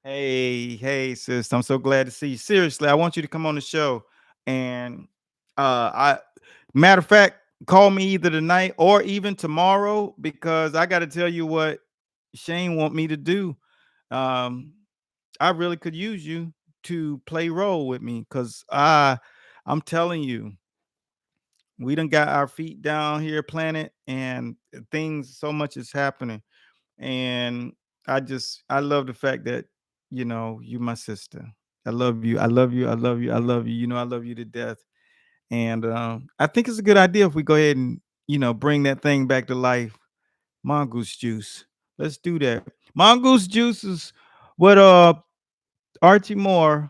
Hey, sis. I'm so glad to see you. Seriously, I want you to come on the show. And I matter of fact, call me either tonight or even tomorrow because I gotta tell you what Shane want me to do. Um, I really could use you to play role with me because I'm telling you, we done got our feet down here, planet, and things so much is happening. And I love the fact that you my sister. I love you. I love you. I love you. I love you. You know I love you to death. And I think it's a good idea if we go ahead and bring that thing back to life. Mongoose juice. Let's do that. Mongoose juice is what Archie Moore,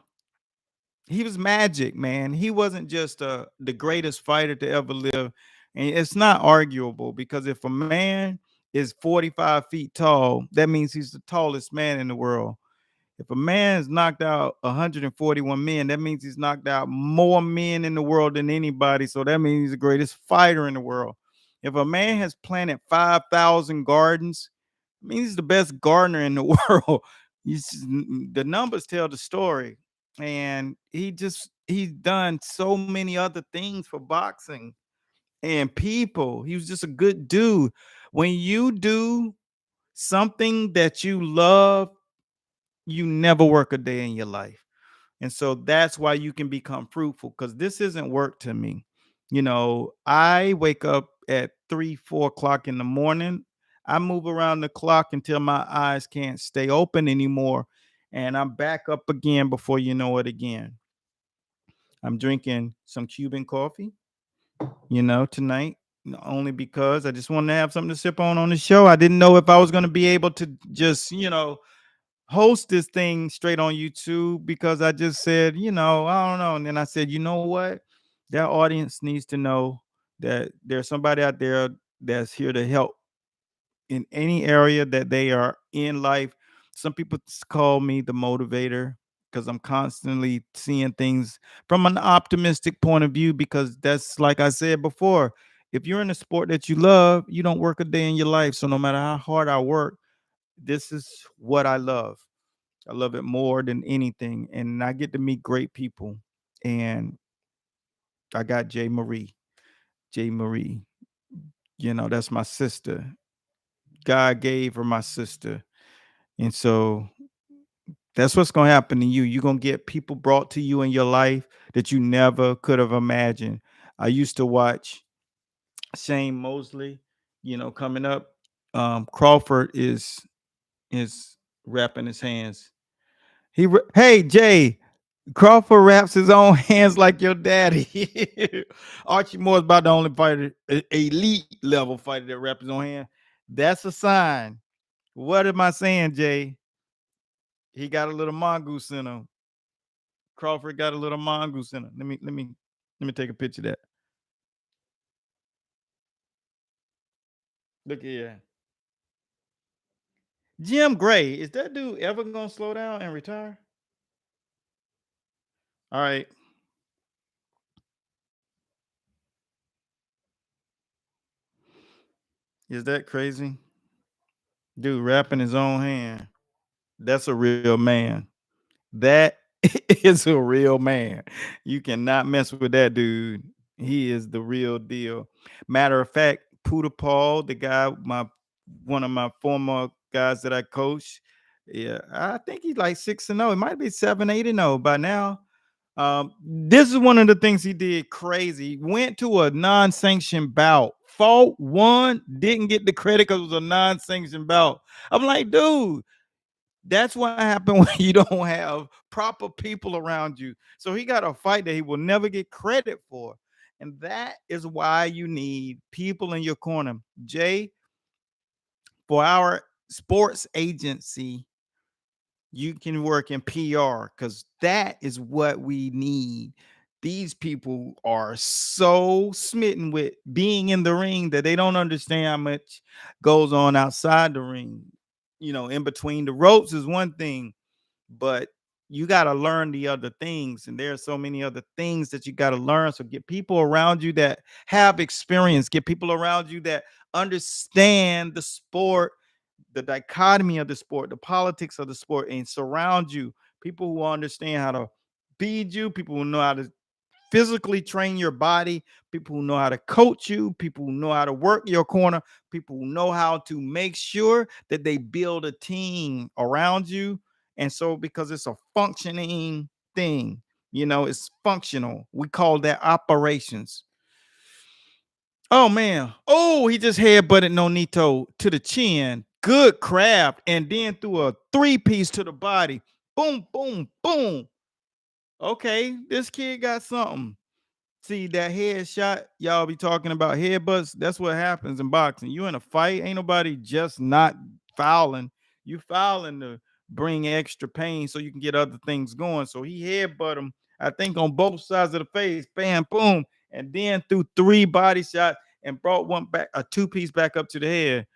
he was magic, man. He wasn't just the greatest fighter to ever live. And it's not arguable because if a man is 45 feet tall, that means he's the tallest man in the world. If a man has knocked out 141 men, that means he's knocked out more men in the world than anybody. So that means he's the greatest fighter in the world. If a man has planted 5,000 gardens, it means he's the best gardener in the world. The numbers tell the story. And he's done so many other things for boxing and people. He was just a good dude. When you do something that you love, you never work a day in your life. And so that's why you can become fruitful because this isn't work to me. I wake up at 3, 4 o'clock in the morning. I move around the clock until my eyes can't stay open anymore. And I'm back up again before you know it again. I'm drinking some Cuban coffee, tonight, only because I just wanted to have something to sip on the show. I didn't know if I was going to be able to just, host this thing straight on YouTube because I just said, I don't know. And then I said, you know what? That audience needs to know that there's somebody out there that's here to help in any area that they are in life. Some people call me the motivator because I'm constantly seeing things from an optimistic point of view because that's like I said before. If you're in a sport that you love, you don't work a day in your life. So no matter how hard I work, this is what I love. I love it more than anything. And I get to meet great people. And I got J. Marie. J. Marie, that's my sister. God gave her my sister. And so that's what's going to happen to you. You're going to get people brought to you in your life that you never could have imagined. I used to watch Shane Mosley, coming up. Crawford is wrapping his hands. Hey Jay, Crawford wraps his own hands like your daddy. Archie Moore's about the only fighter, elite level fighter that wraps his own hand. That's a sign. What am I saying, Jay? He got a little mongoose in him. Crawford got a little mongoose in him. Let me take a picture of that. Look here. Jim Gray, is that dude ever gonna slow down and retire? All right. Is that crazy? Dude wrapping his own hand. That's a real man. That is a real man. You cannot mess with that dude. He is the real deal. Matter of fact, Puda Paul, the guy, one of my former guys that I coached, yeah, I think he's like 6-0. It might be 7, 8-0 by now. This is one of the things he did crazy. He went to a non-sanctioned bout, fought, won, didn't get the credit because it was a non-sanctioned bout. I'm like, dude, that's what happened when you don't have proper people around you. So he got a fight that he will never get credit for. And that is why you need people in your corner. Jay, for our sports agency, you can work in PR because that is what we need. These people are so smitten with being in the ring that they don't understand how much goes on outside the ring. In between the ropes is one thing, but you got to learn the other things. And there are so many other things that you got to learn. So get people around you that have experience, get people around you that understand the sport, the dichotomy of the sport, the politics of the sport, and surround you people who understand how to feed you, people who know how to physically train your body, people who know how to coach you, people who know how to work your corner, people who know how to make sure that they build a team around you. And so, because it's a functioning thing, it's functional. We call that operations. Oh man. Oh, he just headbutted Nonito to the chin. Good craft. And then threw a 3-piece to the body. Boom, boom, boom. Okay, this kid got something. See that headshot, y'all be talking about headbutts. That's what happens in boxing. You in a fight, ain't nobody just not fouling. You fouling to bring extra pain so you can get other things going. So he headbutt him, I think, on both sides of the face, bam, boom, and then threw 3 body shots and brought one back, a two-piece back up to the head.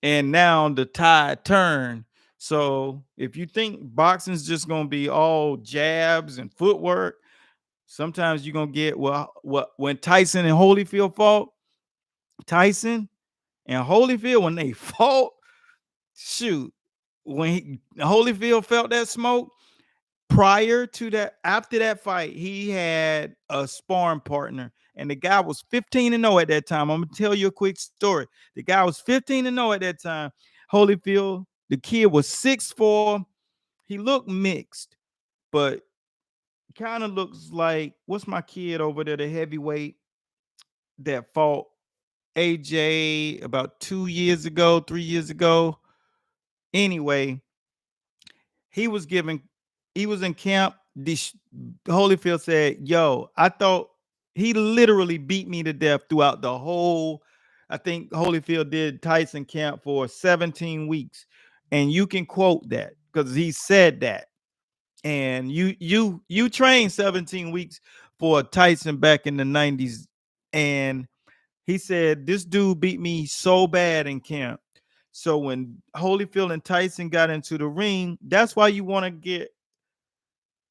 And now the tide turned. So if you think boxing's just gonna be all jabs and footwork, sometimes you're gonna get what when Tyson and Holyfield fought. Tyson and Holyfield, when they fought, shoot, when Holyfield felt that smoke prior to that, after that fight, he had a sparring partner, and the guy was 15-0 at that time. I'm gonna tell you a quick story. The guy was 15-0 at that time. Holyfield, the kid was 6'4". He looked mixed, but kind of looks like what's my kid over there, the heavyweight that fought AJ about 2 years ago, 3 years ago. Anyway, he was giving, he was in camp. Holyfield said, "Yo, I thought he literally beat me to death throughout the whole." I think Holyfield did Tyson camp for 17 weeks, and you can quote that because he said that. And you trained 17 weeks for Tyson back in the 90s, and he said this dude beat me so bad in camp. So when Holyfield and Tyson got into the ring, that's why you want to get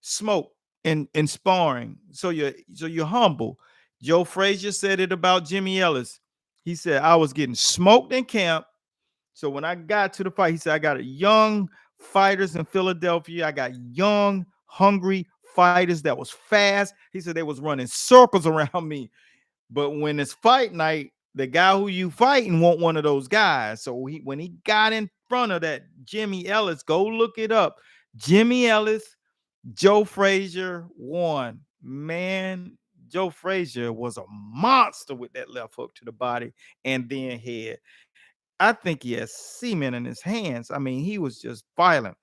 smoke in sparring. So you're humble. Joe Frazier said it about Jimmy Ellis. He said, I was getting smoked in camp. So when I got to the fight, he said, I got a young fighters in Philadelphia. I got young, hungry fighters that was fast. He said they was running circles around me. But when it's fight night, the guy who you fighting want one of those guys. So when he got in front of that Jimmy Ellis, go look it up. Jimmy Ellis, Joe Frazier won. Man, Joe Frazier was a monster with that left hook to the body and then head. I think he has semen in his hands. I mean, he was just violent.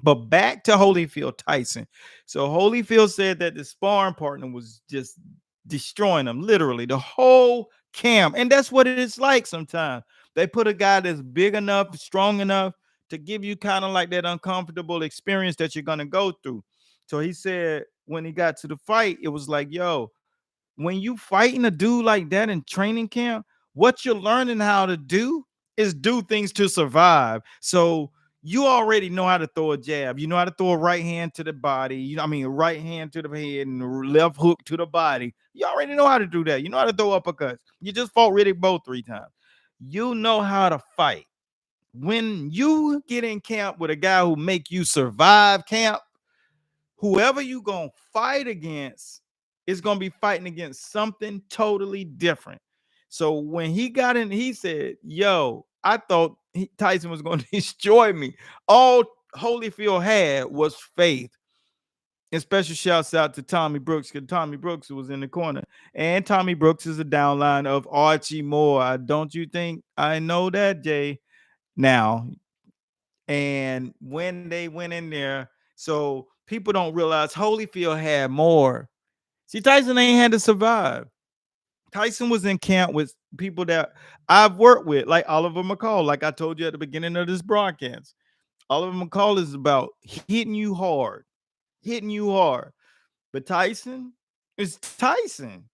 But back to Holyfield Tyson. So Holyfield said that the sparring partner was just destroying him, literally the whole camp. And that's what it's like sometimes. They put a guy that's big enough, strong enough to give you kind of like that uncomfortable experience that you're going to go through. So he said when he got to the fight, it was like, yo, when you fighting a dude like that in training camp, what you're learning how to do is do things to survive. So you already know how to throw a jab. You know how to throw a right hand to the body. I mean, a right hand to the head and a left hook to the body. You already know how to do that. You know how to throw uppercuts. You just fought Riddick Bowe 3 times. You know how to fight. When you get in camp with a guy who make you survive camp, whoever you gonna fight against is gonna be fighting against something totally different. So when he got in, he said, "Yo, I thought Tyson was gonna destroy me." All Holyfield had was faith. And special shouts out to Tommy Brooks because Tommy Brooks was in the corner, and Tommy Brooks is a downline of Archie Moore. Don't you think I know that, Jay? Now, and when they went in there, so people don't realize Holyfield had more. See, Tyson ain't had to survive. Tyson was in camp with people that I've worked with, like Oliver McCall, like I told you at the beginning of this broadcast. Oliver McCall is about hitting you hard. But Tyson is Tyson.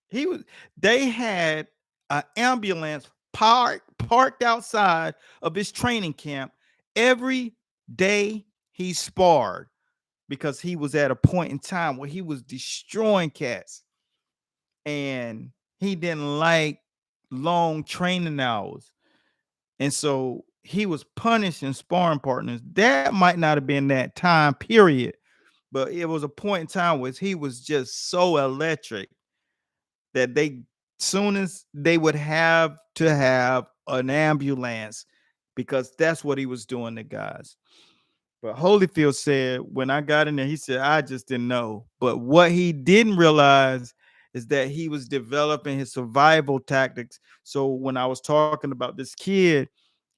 He was. They had an ambulance parked outside of his training camp every day he sparred because he was at a point in time where he was destroying cats and he didn't like long training hours. And so he was punishing sparring partners. That might not have been that time period, but it was a point in time where he was just so electric that they soon as they would have to have an ambulance because that's what he was doing to guys. But Holyfield said when I got in there, he said, I just didn't know. But what he didn't realize is that he was developing his survival tactics. So when I was talking about this kid,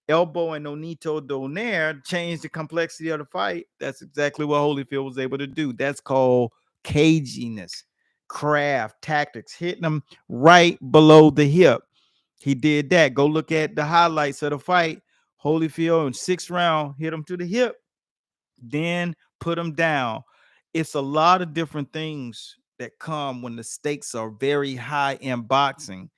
Elbow and Nonito Donaire changed the complexity of the fight. That's exactly what Holyfield was able to do. That's called caginess. craft, tactics, hitting him right below the hip. He did that. Go look at the highlights of the fight. Holyfield in 6th round hit him to the hip, then put him down. It's a lot of different things that come when the stakes are very high in boxing.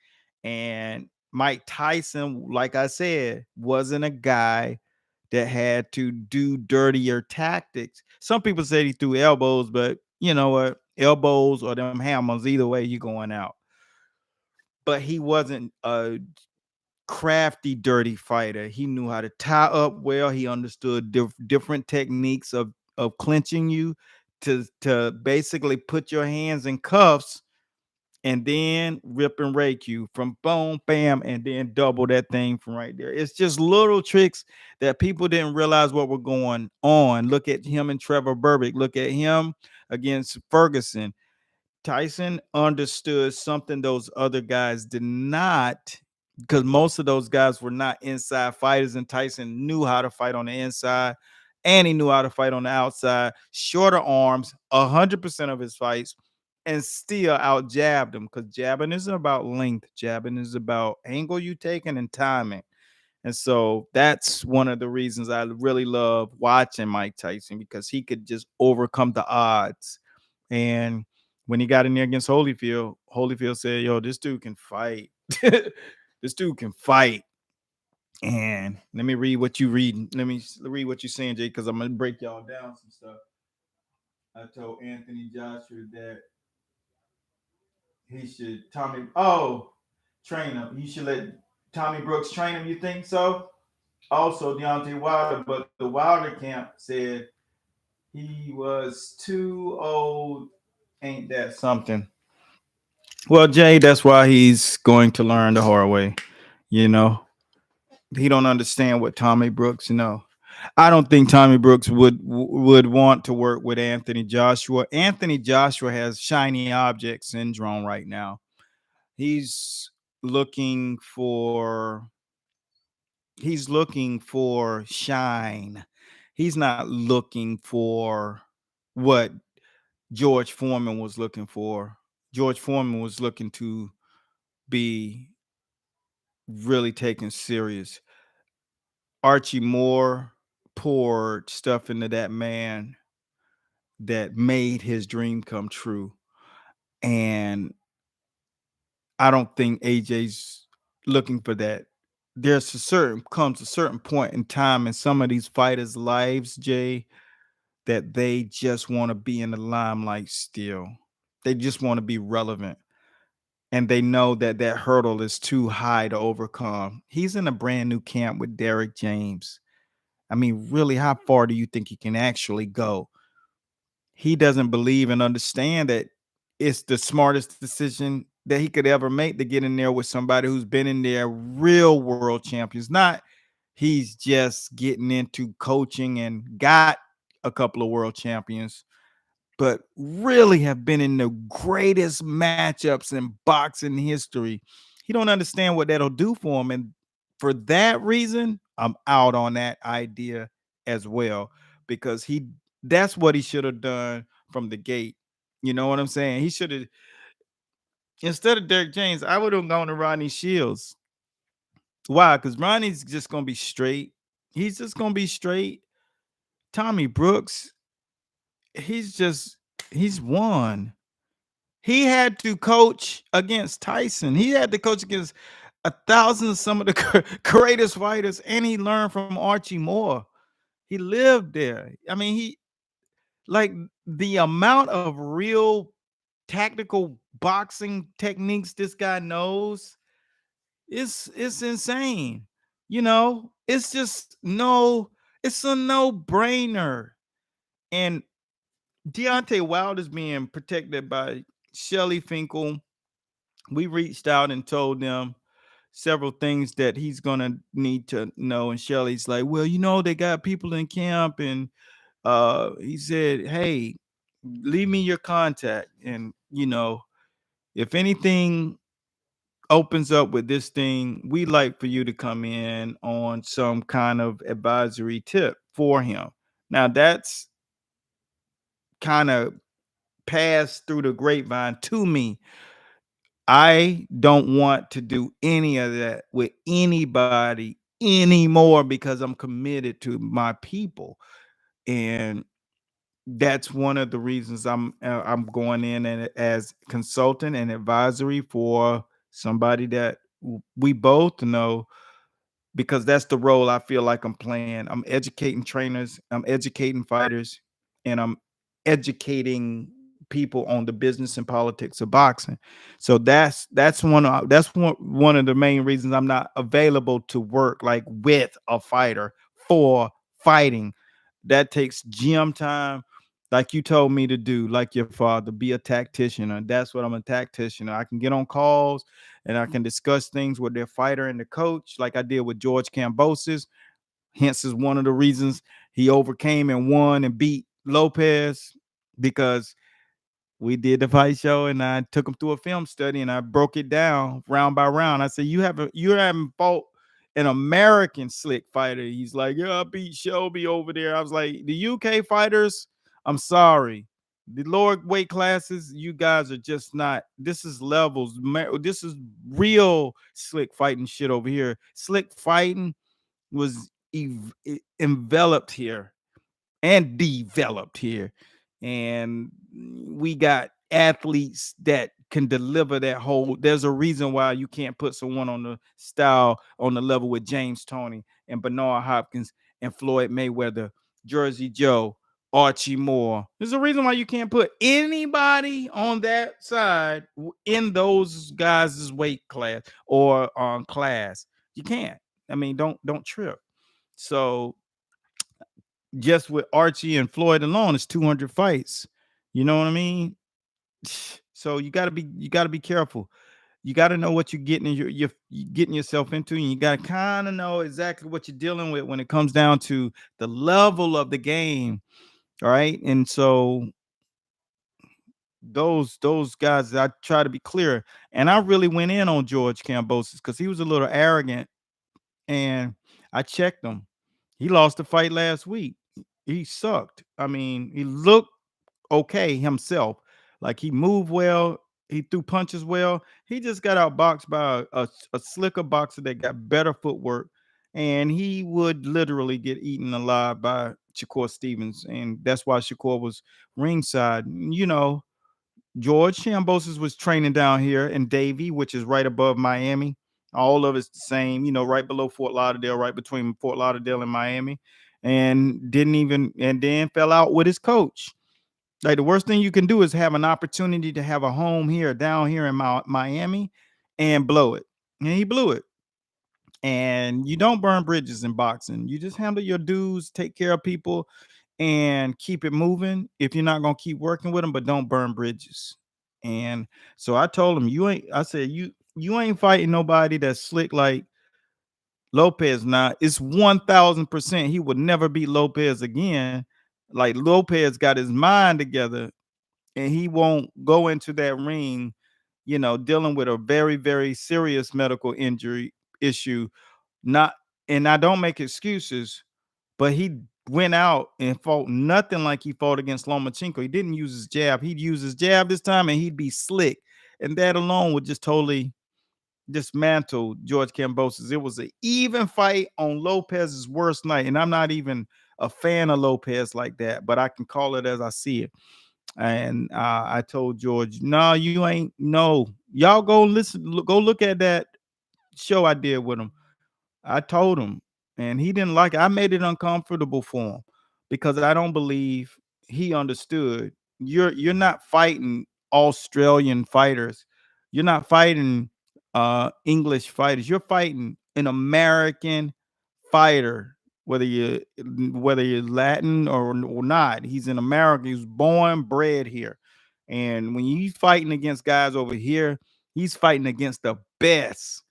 And Mike Tyson, like I said, wasn't a guy that had to do dirtier tactics. Some people say he threw elbows, but you know what? Elbows or them hammers, either way, you going out. But he wasn't a crafty, dirty fighter. He knew how to tie up well. He understood different techniques of clinching you to basically put your hands in cuffs and then rip and rake you from boom, bam, and then double that thing from right there. It's just little tricks that people didn't realize what were going on. Look at him and Trevor Burbick. Look at him against Ferguson. Tyson understood something those other guys did not, because most of those guys were not inside fighters, and Tyson knew how to fight on the inside and he knew how to fight on the outside. Shorter arms, 100% of his fights, and still out jabbed him, because jabbing isn't about length. Jabbing is about angle you taking and timing. And so that's one of the reasons I really love watching Mike Tyson, because he could just overcome the odds. And when he got in there against Holyfield, Holyfield said, "Yo, this dude can fight. This dude can fight." And let me read what you reading. Let me read what you're saying, Jay, because I'm gonna break y'all down some stuff. I told Anthony Joshua that he should train him. He should let Tommy Brooks train him. You think so? Also, Deontay Wilder, but the Wilder camp said he was too old. Ain't that something? Well, Jay, that's why he's going to learn the hard way. You know, he don't understand what Tommy Brooks know. I don't think Tommy Brooks would want to work with Anthony Joshua. Anthony Joshua has shiny object syndrome right now. He's looking for shine. He's not looking for what George Foreman was looking for. George Foreman was looking to be really taken serious. Archie Moore poured stuff into that man that made his dream come true. And I don't think AJ's looking for that. Comes a certain point in time in some of these fighters' lives, Jay, that they just want to be in the limelight still. They just want to be relevant. And they know that that hurdle is too high to overcome. He's in a brand new camp with Derek James. I mean, really, how far do you think he can actually go? He doesn't believe and understand that it's the smartest decision that he could ever make to get in there with somebody who's been in there, real world champions. Not he's just getting into coaching and got a couple of world champions, but really have been in the greatest matchups in boxing history. He don't understand what that'll do for him. And for that reason, I'm out on that idea as well, because that's what he should have done from the gate. You know what I'm saying? He should have, instead of Derek James, I would have gone to Ronnie Shields. Why? Because Ronnie's just gonna be straight. He's just gonna be straight. Tommy Brooks, he's won. He had to coach against Tyson. He had to coach against 1,000 of some of the greatest fighters, and he learned from Archie Moore. He lived there. I mean, he like the amount of real tactical boxing techniques this guy knows it's insane. You know, it's a no-brainer. And Deontay Wilder's being protected by Shelly Finkel. We reached out and told them several things that he's gonna need to know. And Shelly's like, well, they got people in camp, and he said, hey, leave me your contact. And if anything opens up with this thing, we like for you to come in on some kind of advisory tip for him. Now that's kind of passed through the grapevine to me. I don't want to do any of that with anybody anymore because I'm committed to my people. And that's one of the reasons I'm going in and as consultant and advisory for somebody that we both know, because that's the role I feel like I'm playing. I'm educating trainers, I'm educating fighters, and I'm educating people on the business and politics of boxing. So that's one of the main reasons I'm not available to work like with a fighter for fighting. That takes gym time, like you told me to do, like your father, be a tactician. And that's what I'm, a tactician. I can get on calls and I can discuss things with their fighter and the coach, like I did with George Kambosos. Hence is one of the reasons he overcame and won and beat Lopez, because we did the fight show and I took him through a film study and I broke it down round by round. I said, you haven't fought an American slick fighter. He's like, yeah, I beat Shelby over there. I was like, the UK fighters, I'm sorry. The lower weight classes, you guys are just not. This is levels. This is real slick fighting shit over here. Slick fighting was enveloped here and developed here. And we got athletes that can deliver that whole. There's a reason why you can't put someone on the style on the level with James Toney and Bernard Hopkins and Floyd Mayweather, Jersey Joe, Archie Moore. There's a reason why you can't put anybody on that side in those guys' weight class or on class. You can't. I mean, don't trip. So just with Archie and Floyd alone, it's 200 fights. You know what I mean? So you gotta be careful. You gotta know what you're getting you're getting yourself into, and you gotta kind of know exactly what you're dealing with when it comes down to the level of the game. All right. And so those guys, I try to be clear. And I really went in on George Kambosos because he was a little arrogant, and I checked him. He lost the fight last week. He sucked. I mean, he looked okay himself. Like he moved well, he threw punches well. He just got outboxed by a slicker boxer that got better footwork, and he would literally get eaten alive by Shakur Stevens, and that's why Shakur was ringside. George Shambosis was training down here in Davie, which is right above Miami. All of it's the same, right below Fort Lauderdale, right between Fort Lauderdale and Miami, and then fell out with his coach. Like the worst thing you can do is have an opportunity to have a home here, down here in Miami, and blow it. And he blew it. And you don't burn bridges in boxing. You just handle your dues, take care of people, and keep it moving. If you're not gonna keep working with them, but don't burn bridges. And so I told him, you ain't. I said, you ain't fighting nobody that's slick like Lopez. Now it's 1,000%. He would never beat Lopez again. Like Lopez got his mind together and he won't go into that ring, dealing with a very, very serious medical injury issue. Not, and I don't make excuses, but he went out and fought nothing like he fought against Lomachenko. He didn't use his jab. He'd use his jab this time and he'd be slick. And that alone would just totally dismantle George Kambosos. It was an even fight on Lopez's worst night. And I'm not even a fan of Lopez like that, but I can call it as I see it. And I told George, no, you ain't. No, y'all go listen, go look at that show I did with him. I told him, and he didn't like it. I made it uncomfortable for him because I don't believe he understood. You're not fighting Australian fighters. You're not fighting English fighters. You're fighting an American fighter, whether you're Latin or not. He's in America. He's born, bred here. And when he's fighting against guys over here, he's fighting against the best.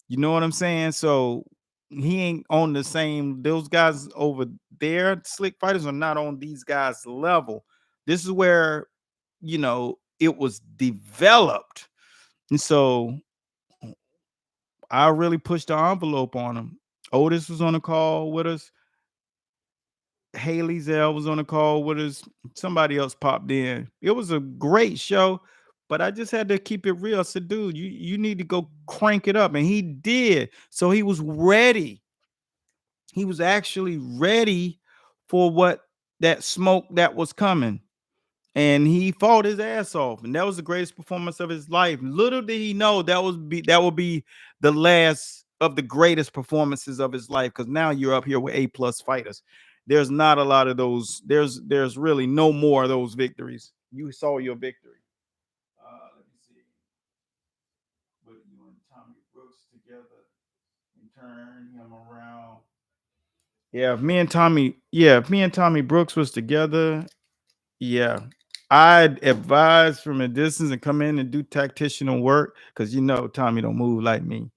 You know what I'm saying? So he ain't on the same. Those guys over there, slick fighters, are not on these guys' level. This is where it was developed, and so I really pushed the envelope on him. Otis was on the call with us. Haley Zell was on the call with us. Somebody else popped in. It was a great show, but I just had to keep it real. I said, dude, you need to go crank it up. And he did. So he was ready. He was actually ready for what that smoke that was coming. And he fought his ass off. And that was the greatest performance of his life. Little did he know that would be the last of the greatest performances of his life. Because now you're up here with A+ fighters. There's not a lot of those. There's really no more of those victories. You saw your victory. Let me see. Put you and Tommy Brooks together and turn him around. If me and Tommy Brooks was together, yeah, I'd advise from a distance and come in and do tactician work because Tommy don't move like me.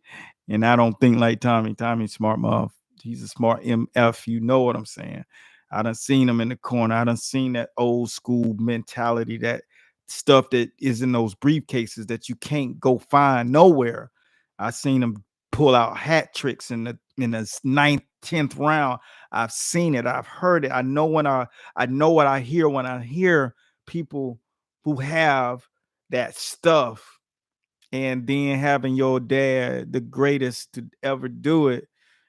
And I don't think like Tommy. Tommy's smart mouth. He's a smart MF. You know what I'm saying? I done seen him in the corner. I done seen that old school mentality, that stuff that is in those briefcases that you can't go find nowhere. I seen him pull out hat tricks in the ninth, 10th round. I've seen it. I've heard it. I know what I hear when I hear people who have that stuff, and then having your dad, the greatest to ever do it.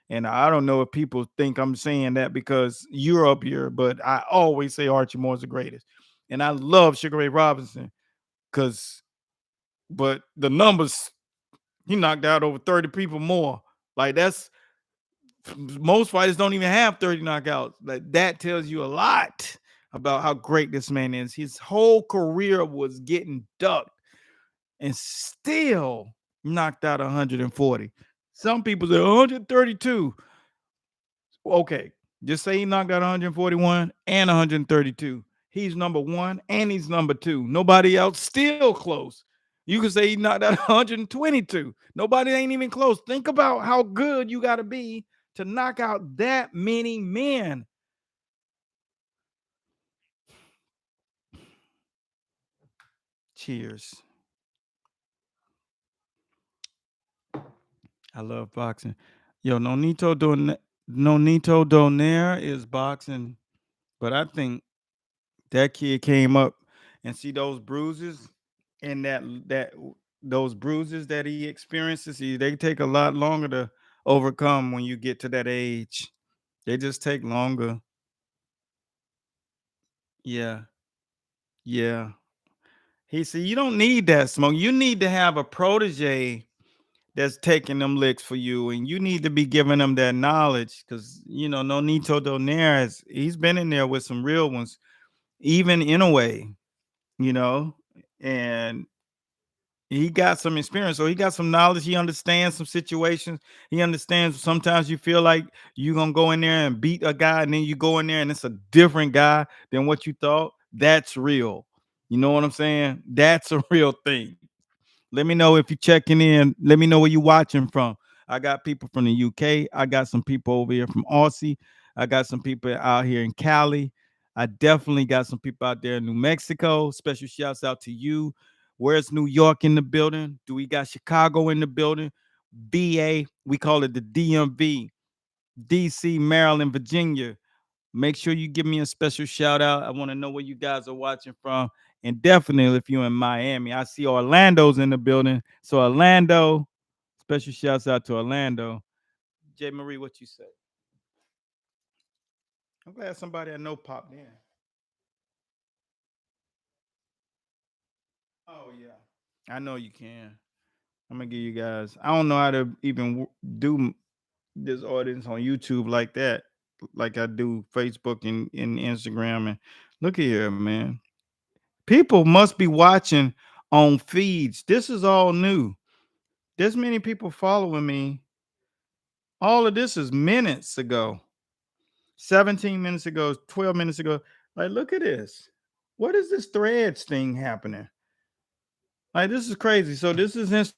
And I don't know if people think I'm saying that because you're up here, but I always say Archie Moore's the greatest. And I love Sugar Ray Robinson because, but the numbers, he knocked out over 30 people more. Like that's, most fighters don't even have 30 knockouts. Like that tells you a lot about how great this man is. His whole career was getting ducked and still knocked out 140. Some people say 132. Okay, just say he knocked out 141 and 132. He's number one and he's number two. Nobody else still close. You can say he knocked out 122. Nobody ain't even close. Think about how good you got to be to knock out that many men. Cheers. I love boxing. Yo, Nonito Donaire is boxing, but I think that kid came up and see those bruises and that those bruises that he experiences, they take a lot longer to overcome when you get to that age. They just take longer. Yeah, yeah. He said you don't need that smoke. You need to have a protege that's taking them licks for you, and you need to be giving them that knowledge because Nonito Donaire he's been in there with some real ones, even in a way, you know, and he got some experience, so he got some knowledge. He understands some situations. He understands sometimes you feel like you're gonna go in there and beat a guy, and then you go in there and it's a different guy than what you thought. That's real. You know what I'm saying? That's a real thing. Let me know if you're checking in. Let me know where you're watching from. I got people from the UK. I got some people over here from Aussie. I got some people out here in Cali. I definitely got some people out there in New Mexico. Special shouts out to you. Where's New York in the building? Do we got Chicago in the building? BA, we call it the DMV, DC, Maryland, Virginia. Make sure you give me a special shout out. I want to know where you guys are watching from. And definitely if you're in Miami, I see Orlando's in the building. So Orlando, special shouts out to Orlando. J. Marie, what you say? I'm glad somebody I know popped in. Oh yeah. I know you can. I'm gonna give you guys. I don't know how to even do this audience on YouTube like that, like I do Facebook and Instagram. And look at here, man. People must be watching on feeds. This is all new. This many people following me. All of this is minutes ago, 17 minutes ago, 12 minutes ago. Like, look at this. What is this threads thing happening? Like, this is crazy. So this is